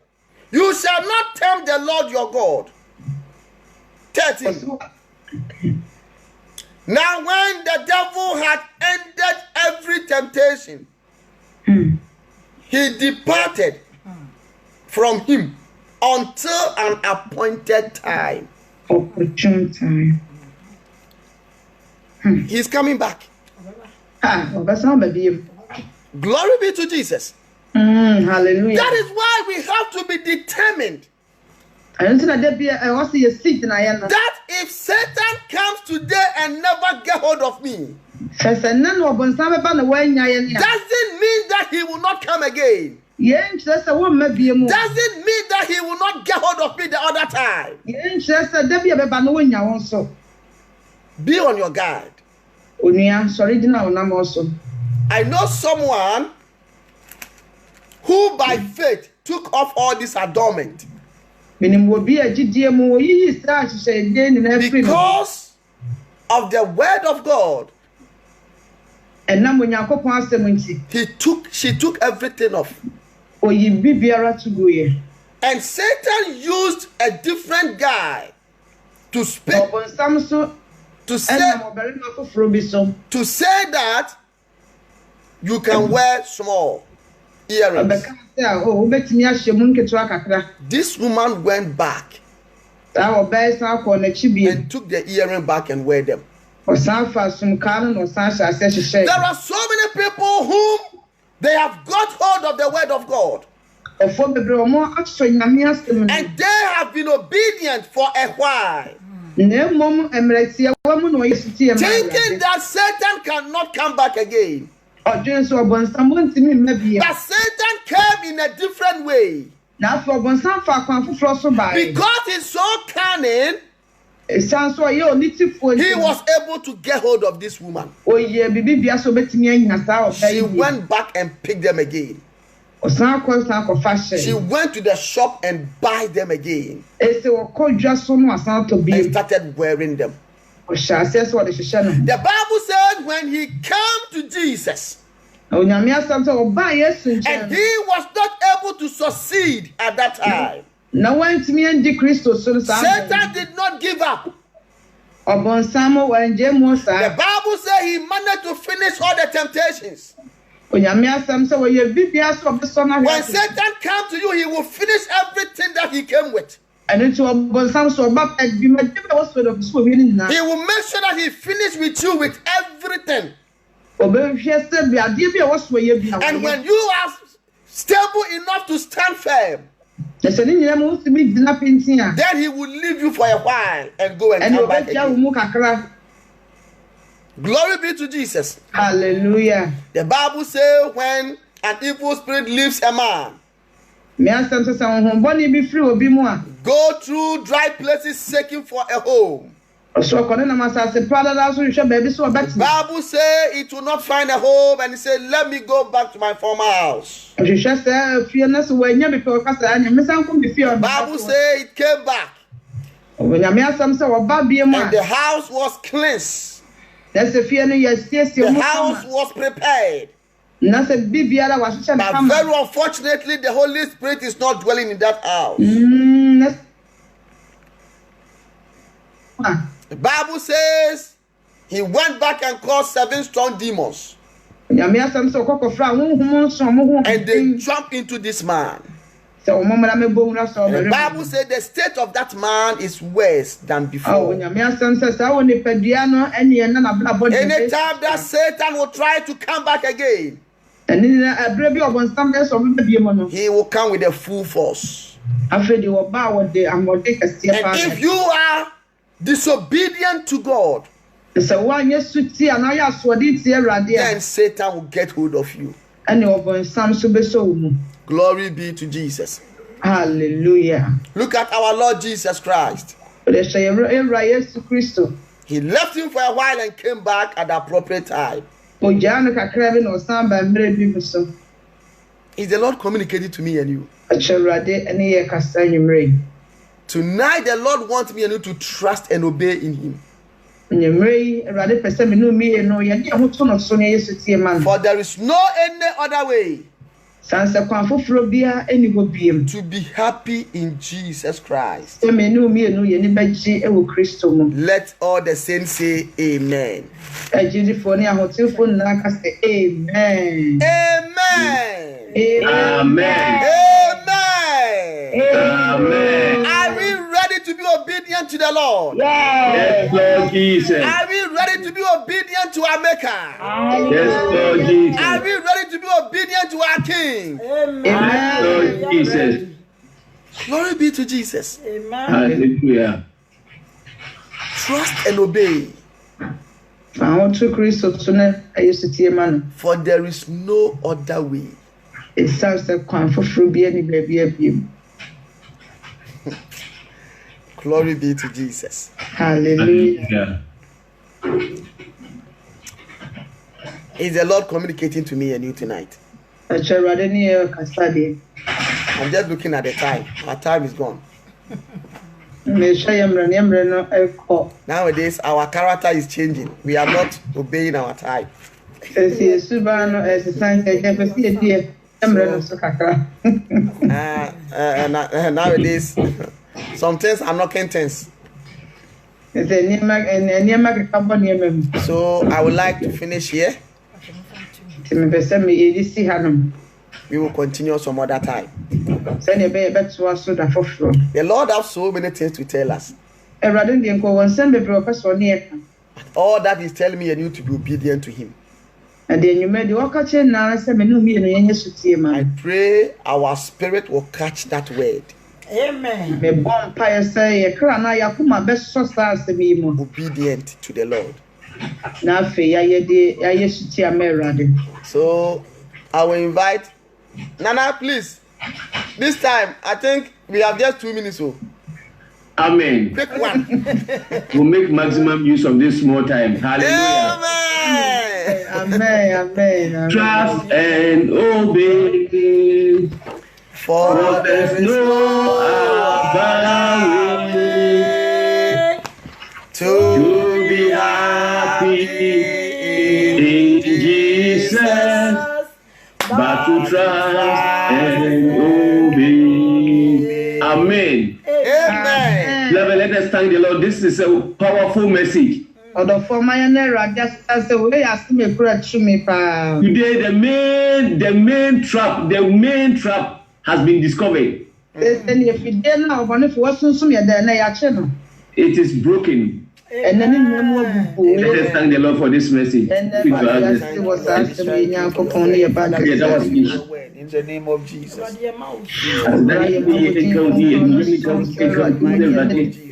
you shall not tempt the Lord your God. 13. Now when the devil had ended every temptation, he departed from him until an appointed time. Opportune time. He's coming back. Glory Glory be to Jesus. Hallelujah. That is why we have to be determined that if Satan comes today and never get hold of me, doesn't mean that he will not come again. Doesn't mean that he will not get hold of me the other time. Be on your guard. I know someone who by faith took off all this adornment because of the word of God. She took everything off. And Satan used a different guy to speak, to say that you can wear small earrings. This woman went back and took the earring back and wear them. There are so many people whom they have got hold of the word of God, and they have been obedient for a while, thinking that Satan cannot come back again. But Satan came in a different way. Because he's so cunning, he was able to get hold of this woman. She went back and picked them again. She went to the shop and buy them again and started wearing them. The Bible says when he came to Jesus and he was not able to succeed at that time, Satan did not give up. The Bible says he managed to finish all the temptations. Onyame asam sɛ wɔyɛ bibia so ɔbɛsɔ na When Satan comes to you, he will finish everything that he came with. ɛno nti ɔbɔnsam so ɔba pɛ dwumadie bɛ wɔsɔ dɛ ɔbɛsɔ owie no nyinaa. He will make sure that he finish with you with everything. Ɔbɛhwɛ sɛ adeɛ bi a wɔsɔ yɛ bi a And when you are stable enough to stand firm, ɛsɛ ne nyinaa mu wotumi gyina pintin a then he will leave you for a while and go and ɛne come back ɔbɛgya wo again. mu kakra. Glory be to Jesus. Hallelujah. The Bible says when an evil spirit leaves a man, Me asam sɛ honhombɔne bi firi obi mu a go through dry places seeking for a home. ɔsɔ ɔkɔne nam asase pradada so hwehwɛ baabi so ɔbɛtena. Bible says it will not find a home, and he said, "Let me go back to my former house." ɔhwehwɛ sɛ fie no so wɔanya bi pɛ ɔka sɛ anya mesan kɔ me fie a Bible says it came back, onyame asam sɛ wɔba bie mu and a the house was cleansed. na sɛ fie no yɛsiesie The mu house kama was prepared. na sɛ biribiara wɔahyehyɛ no But kama. very unfortunately, the Holy Spirit is not dwelling in that house. Na The Bible says he went back and called 7 strong demons, onyame asam sɛ ɔkɔkɔfra a honhom nson mo ho and they jumped into this man. sɛ ɔmɔmmra mɛbɔ wura sɛ And the ɔbɛrɛ Bible says the state of that man is worse than before. onyame asam sɛ saa wɔ nipadua no ɛne ɛna nabrabɔ Anytime that Satan will try to come back again, ɛne nyina ɛberɛ bi ɔbɔnsam bɛ sɛ ɔbɛba bie mu no he will come with a full force. afei deɛ wɔba a wɔde ahoɔden kɛseɛ paa And if you are disobedient to God, sɛ woanyɛ suti anaa ɔyɛ asoɔden tie Awurade a then Satan will get hold of you. ɛne ɔbɔnsam so bɛsɔ wo mu. Glory be to Jesus. Hallelujah. Look at our Lord Jesus Christ. Ɔde hyɛ Awura Yesu Kristo. He left him for a while and came back at the appropriate time. Ogyaa no kakra bi na ɔsan ba mmerɛ bi mu so. Is the Lord communicating to me and you? Ɔkyerɛ Awurade ne yɛ kasa anwummerɛ yi. Tonight, the Lord wants me and you to trust and obey in him. Anwummerɛ yi Awurade pɛ sɛ me ne wo mmienu yɛde yɛn ho to no so na Yesu tie ma no. For there is no any other way San sɛ kwan foforɔ biara ɛnni hɔ biem. to be happy in Jesus Christ. Sɛ me ne wo mmienu yɛni bɛgye wɔ Kristo mu. Let all the saints say amen. Agyidifoɔ ne ahotefoɔ nyinaa ka sɛ amen. Amen. Amen. Amen. Are we ready to be obedient to the Lord? Yes, Lord Jesus. Are we ready to be obedient to our Maker? Yes, Lord Jesus. Are we ready to be obedient to our King? Yes, Lord Jesus. Glory be to Jesus. Hallelujah. Trust and obey, Ahoto Kristo so na Yesu tie ma no. for there is no other way. Ɛsiane sɛ kwan foforɔ bi ani baabi abiem. Glory be to Jesus. Hallelujah. Hallelujah. Is the Lord communicating to me and you tonight? Ɛkyerɛ Awurade ne yɛ kasa deɛ. I'm just looking at the time. Our time is gone. Mehwɛ yɛ mmerɛ ne mmerɛ no ɛkɔ. Nowadays, our character is changing. We are not obeying our time. Sɛsi Yesu baa no ɛsesan sɛ ɛkyɛ pɛ sɛ yɛdi yɛ mmerɛ no so kakra. Nowadays, some things are knocking things. Sɛ nneɛma keka bɔ nneɛma mu. So I would like to finish here. Nti mepɛ sɛ yɛdi si hanom. We will continue some other time. Sɛdeɛ ɛbɛyɛ bɛtoa so da foforɔ. The Lord has so many things to tell us. Awurade deɛ nkɔ wɔn nsɛm bebree ɔpɛ sɛ ɔne yɛ ka. All that is telling me and you to be obedient to Him. Na deɛ nnwuma deɛ wɔka kyerɛ nyinaa sɛ me ne wo mmienu yɛnyɛ sotie ma I no. pray our spirit will catch that word. Amen. Mebɔ mpaeɛ sɛ yɛkra na yɛakoma bɛsɔ saa asɛm yi mu. Obedient to the Lord. Na afei yɛayɛ sotie ama Awurade. So I will invite Nana, please. This time, I think we have just 2 minutes. So Amen. quick one. We'll make maximum use of this small time. Hallelujah. Amen. Amen, amen. Trust and obey. For There's no other way to to be happy in Jesus, but to trust and obey. Amen. Amen. Beloved, let us thank the Lord. This is a powerful message. Odo for my na just as a way as me kura chumi pa. Today the main trap has been discovered. If you dare now, one if wasn't ya there na ya cheno. It is broken. And then Let us thank the Lord for this message. and then was asked me now only about Yeah, that was me. In the name of Jesus.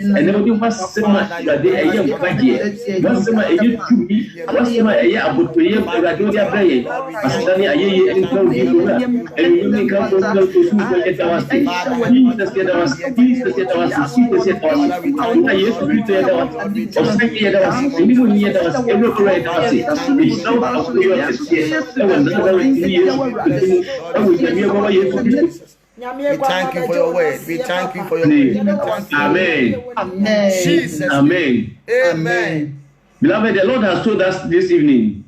And then was sema ade eye mpaje was sema eye tumi was sema eye abotoye ade abraye asani ayeye nko dibura enu nka ko ko su ko eta was Jesus yeda was na Yesu Kristo yeda was osaki yeda was ni mo ni yeda was eno kura yeda was it's now akoyo ese ewa na ni Yesu We thank you for your word. We thank you for your word. Amen. Amen. Jesus. Amen. Amen. Beloved, the Lord has told us this evening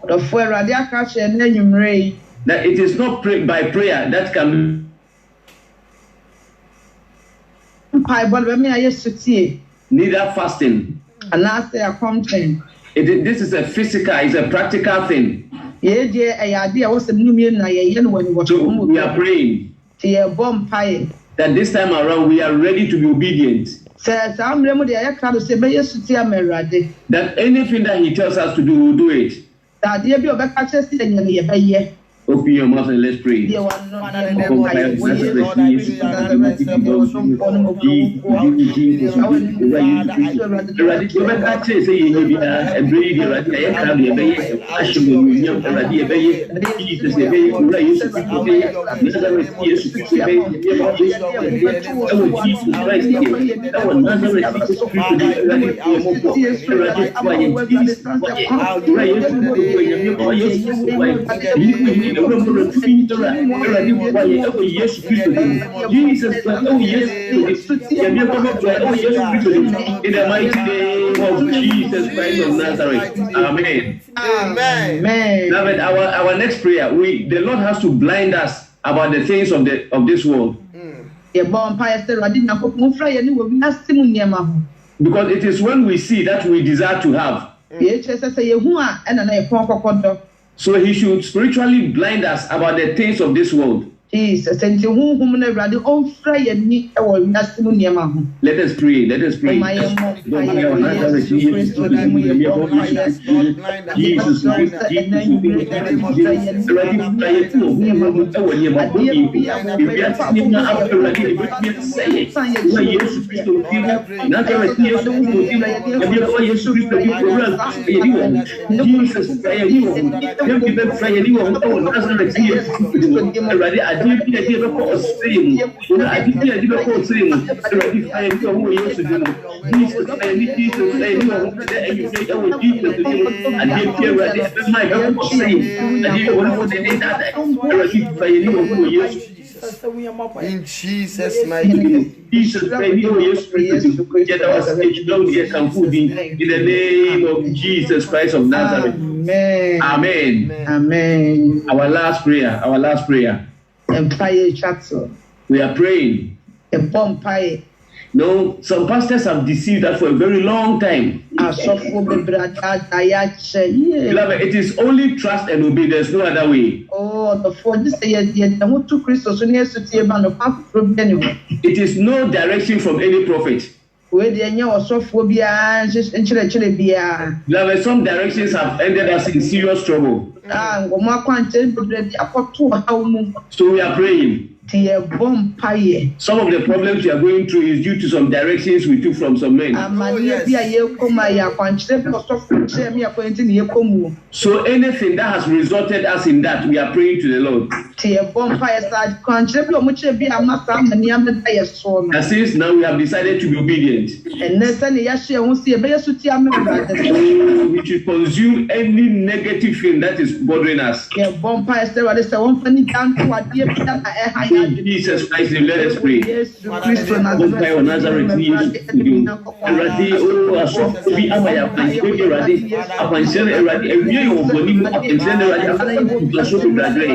The for radia catch and then you ray. that it is not by prayer that can Pai but when me I used to see neither fasting. and I say a content. This is a physical, it's a practical thing. Ye dear a idea was the new million na ye when you watch So we are praying a bomb pie. that this time around we are ready to be obedient. Says I'm remember the air crowd say, but yes, to see a merade. That anything that He tells us to do, we'll do it. That dear be a back access to the year. Open your mouth and let's pray. Dear one, no, Father, in the name of Jesus, Lord, I really Jesus Christ, oh yes, in the mighty name of Jesus Christ of Nazareth. Amen. Amen. Amen. Our next prayer, the Lord has to blind us about the things of this world. A bomb pie still I didn't go fly and will be asking near my Because it is when we see that we desire to have. HSS say who are and I conquer. So He should spiritually blind us about the things of this world. Jesus, and you whom never do all fry and me or nothing near my home. Let us pray. Let us pray. In Jesus' mighty name. Jesus, in the name of Jesus Christ of Nazareth. Amen. Amen. Amen. Our last prayer. Empire chapter. We are praying. A bomb pie. No, some pastors have deceived us for a very long time. Beloved, it is only trust and obey. There's no other way. Oh, the for this year, the who took Christos on years to see about the path from anyway. It is no direction from any prophet. Where the annual or sophobia just in Chile. Beloved, some directions have ended us in serious trouble. So we are praying. Some of the problems we are going through is due to some directions we took from some men. So anything that has resulted us in that, we are praying to the Lord. And since now we have decided to be obedient, we should consume any negative thing that is bothering us. In Jesus Christ, let us pray. Yesu Kristo Monkai o Nazareth ni Yesu kudim. Erade o aso bi amaya kwanse bi erade akwanse erade ewie wo boni mu akwanse erade akwanse so bradre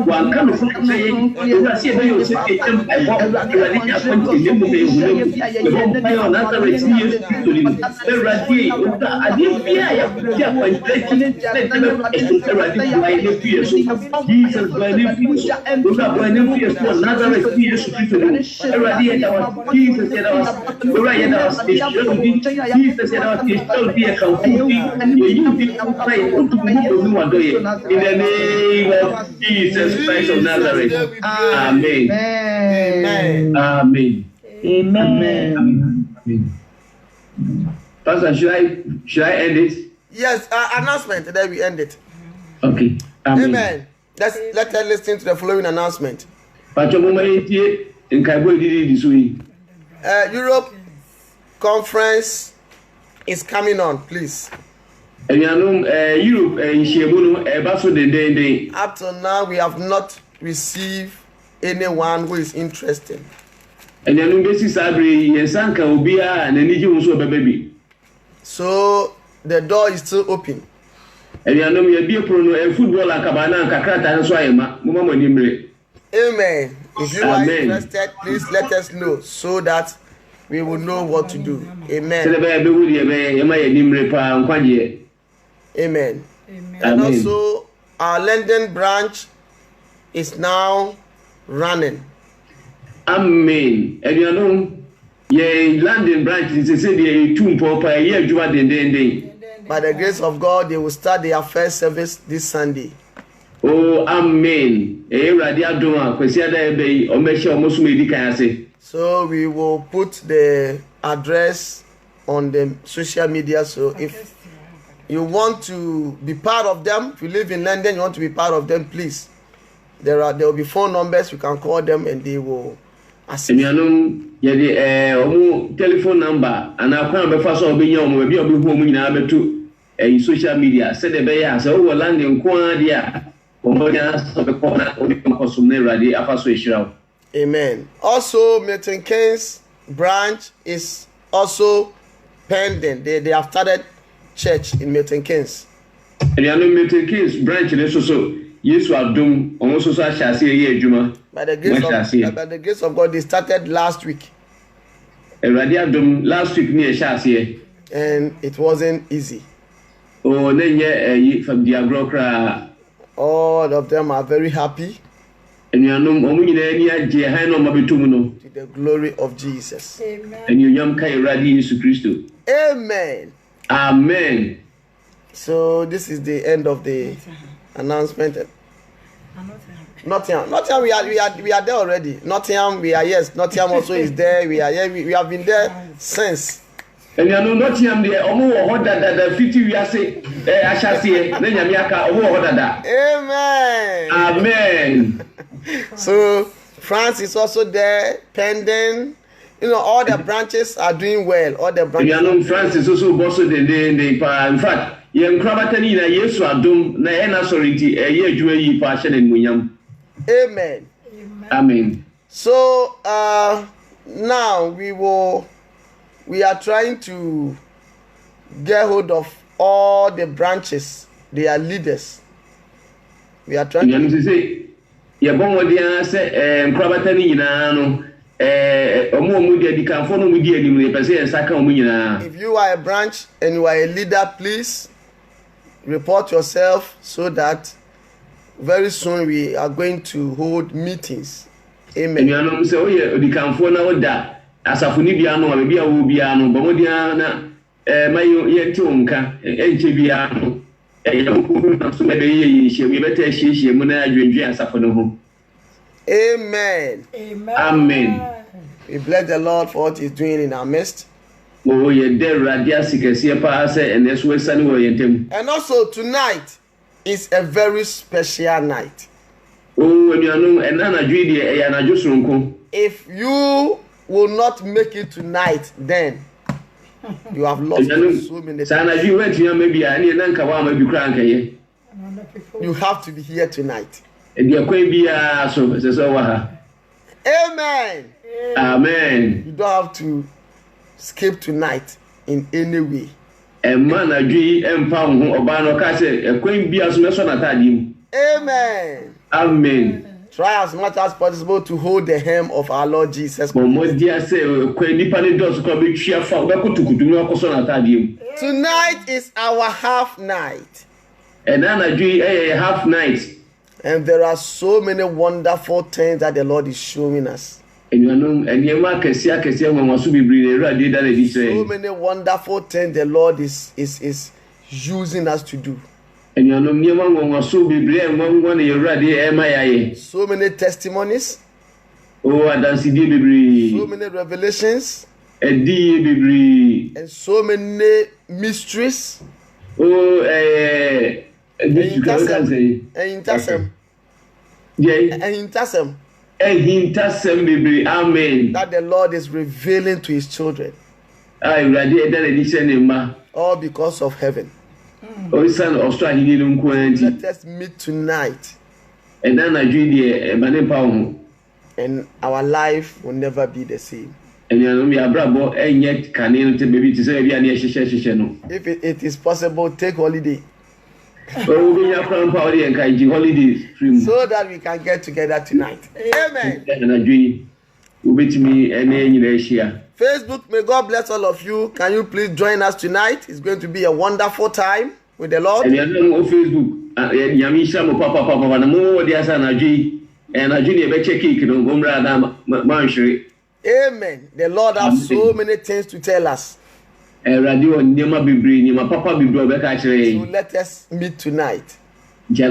wan kan no say erase be yo se etem ai bo erade ya akwanse ne mu be hu Monkai o Nazareth ni Yesu kudim. Erade o ta ade bia ya akwanse ti erade wai ne fi so Jesus by ne fi so o ka by ne fi so Nazareth ni Yesu kudim. Erade ya Jesus said I was right that was Jesus said I was still be a company you did pray in the name of Jesus Christ of Nazareth. Amen. Amen. Amen. Pastor, should I end it? Yes, announcement, then we end it. Okay. Amen. Let us listen to the following announcement. Europe conference is coming on, please. Europe Up till now, we have not received anyone who is interested. So the door is still open. Amen. If you are interested, please let us know so that we will know what to do. Amen. Amen. And also, our London branch is now running. Amen. London branch is By the grace of God, they will start their first service this Sunday. Oh, amen. So we will put the address on the social media. So if you want to be part of them, if you live in London, you want to be part of them, please. There will be phone numbers. You can call them and they will assist. Telephone number and I can't be fast or be young, maybe I'll be home to a social media. Said the Bay, so London, Quadia. Amen. Also, Milton Keynes branch is also pending. They have started church in Milton Keynes. Milton Keynes branch is also yes, we are doing almost so shall see a year, Juma. By the grace of God, they started last week. Last week near Chassis. And it wasn't easy. Oh, then yeah, from the agrocra. All of them are very happy. And you know, to the glory of Jesus. Amen. And you young Kai Radi Jesus Christ. Amen. Amen. So this is the end of the announcement. Nottingham, we are there already. Nottingham, we are yes. Nottingham also is there. We are here. We have been there since. And you know, Nottingham, the Omo that 50 we are say, I shall see. Then Yamiaka, Amen. Amen. So France is also there, pending. You know, all the branches are doing well. All the branches. You know, France is also bossed in fact, Yam Krabatani na Yesu Adum na ena soriti ye juwe yi passion in Munyam. Amen. Amen. So now we are trying to get hold of all the branches, their leaders. We are trying to say Yabon Wadia say Krabatani no if you are a branch and you are a leader, please report yourself so that very soon we are going to hold meetings. Amen. Amen. Amen. We bless the Lord for what He's doing in our midst. And also tonight is a very special night. If you will not make it tonight, then you have lost so many things. You have to be here tonight. Amen. Amen. You don't have to skip tonight in any way. Man, I agree. Empower Obano Kase, a queen be as much on Amen. Amen. Try as much as possible to hold the hem of our Lord Jesus Christ. Tonight is our half night. And then I agree a half night. And there are so many wonderful things that the Lord is showing us. So many wonderful things the Lord is using us to do. So many testimonies. So many revelations. And so many mysteries. Amen. That the Lord is revealing to his children. All because of heaven. Let us meet tonight. And our life will never be the same. If it is possible, take holiday. So that we can get together tonight. Amen. Facebook, may God bless all of you. Can you please join us tonight? It's going to be a wonderful time with the Lord. Amen. The Lord has so many things to tell us. So let us meet tonight. The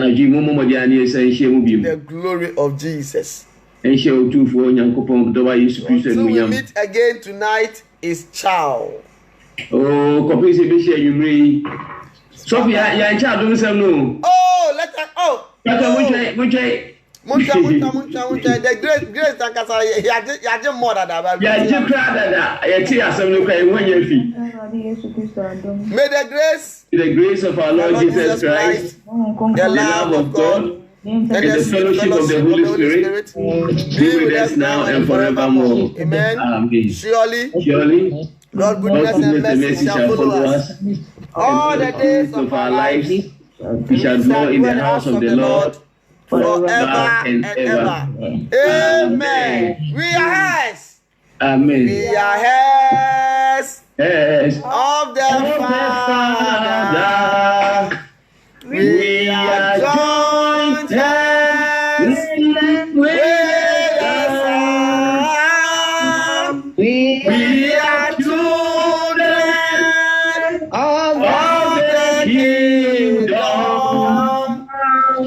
glory of Jesus. Until we meet again tonight is ciao. Oh, Sophia, you're in charge of some no. Oh, let us. Oh, Muncha, the grace and Casa, you more than that. Yeah, you cried that. I tell you some look at when you feel. May the grace of our Lord Jesus Christ, the love of God, and the fellowship of the Holy Spirit be with us now and forevermore. Amen. Amen. Surely, Lord God's goodness and mercy shall follow us all the days of our lives. We shall dwell in the house of the Lord forever and ever. Amen. We are heirs. Amen. We are heirs Yes. of the Father. We are joint heirs with the Son. We are children of the kingdom.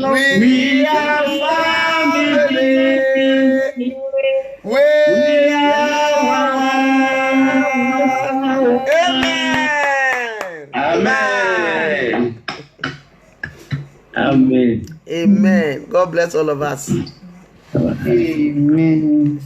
We are family. We are one. Amen. Amen. Amen. God bless all of us. Amen.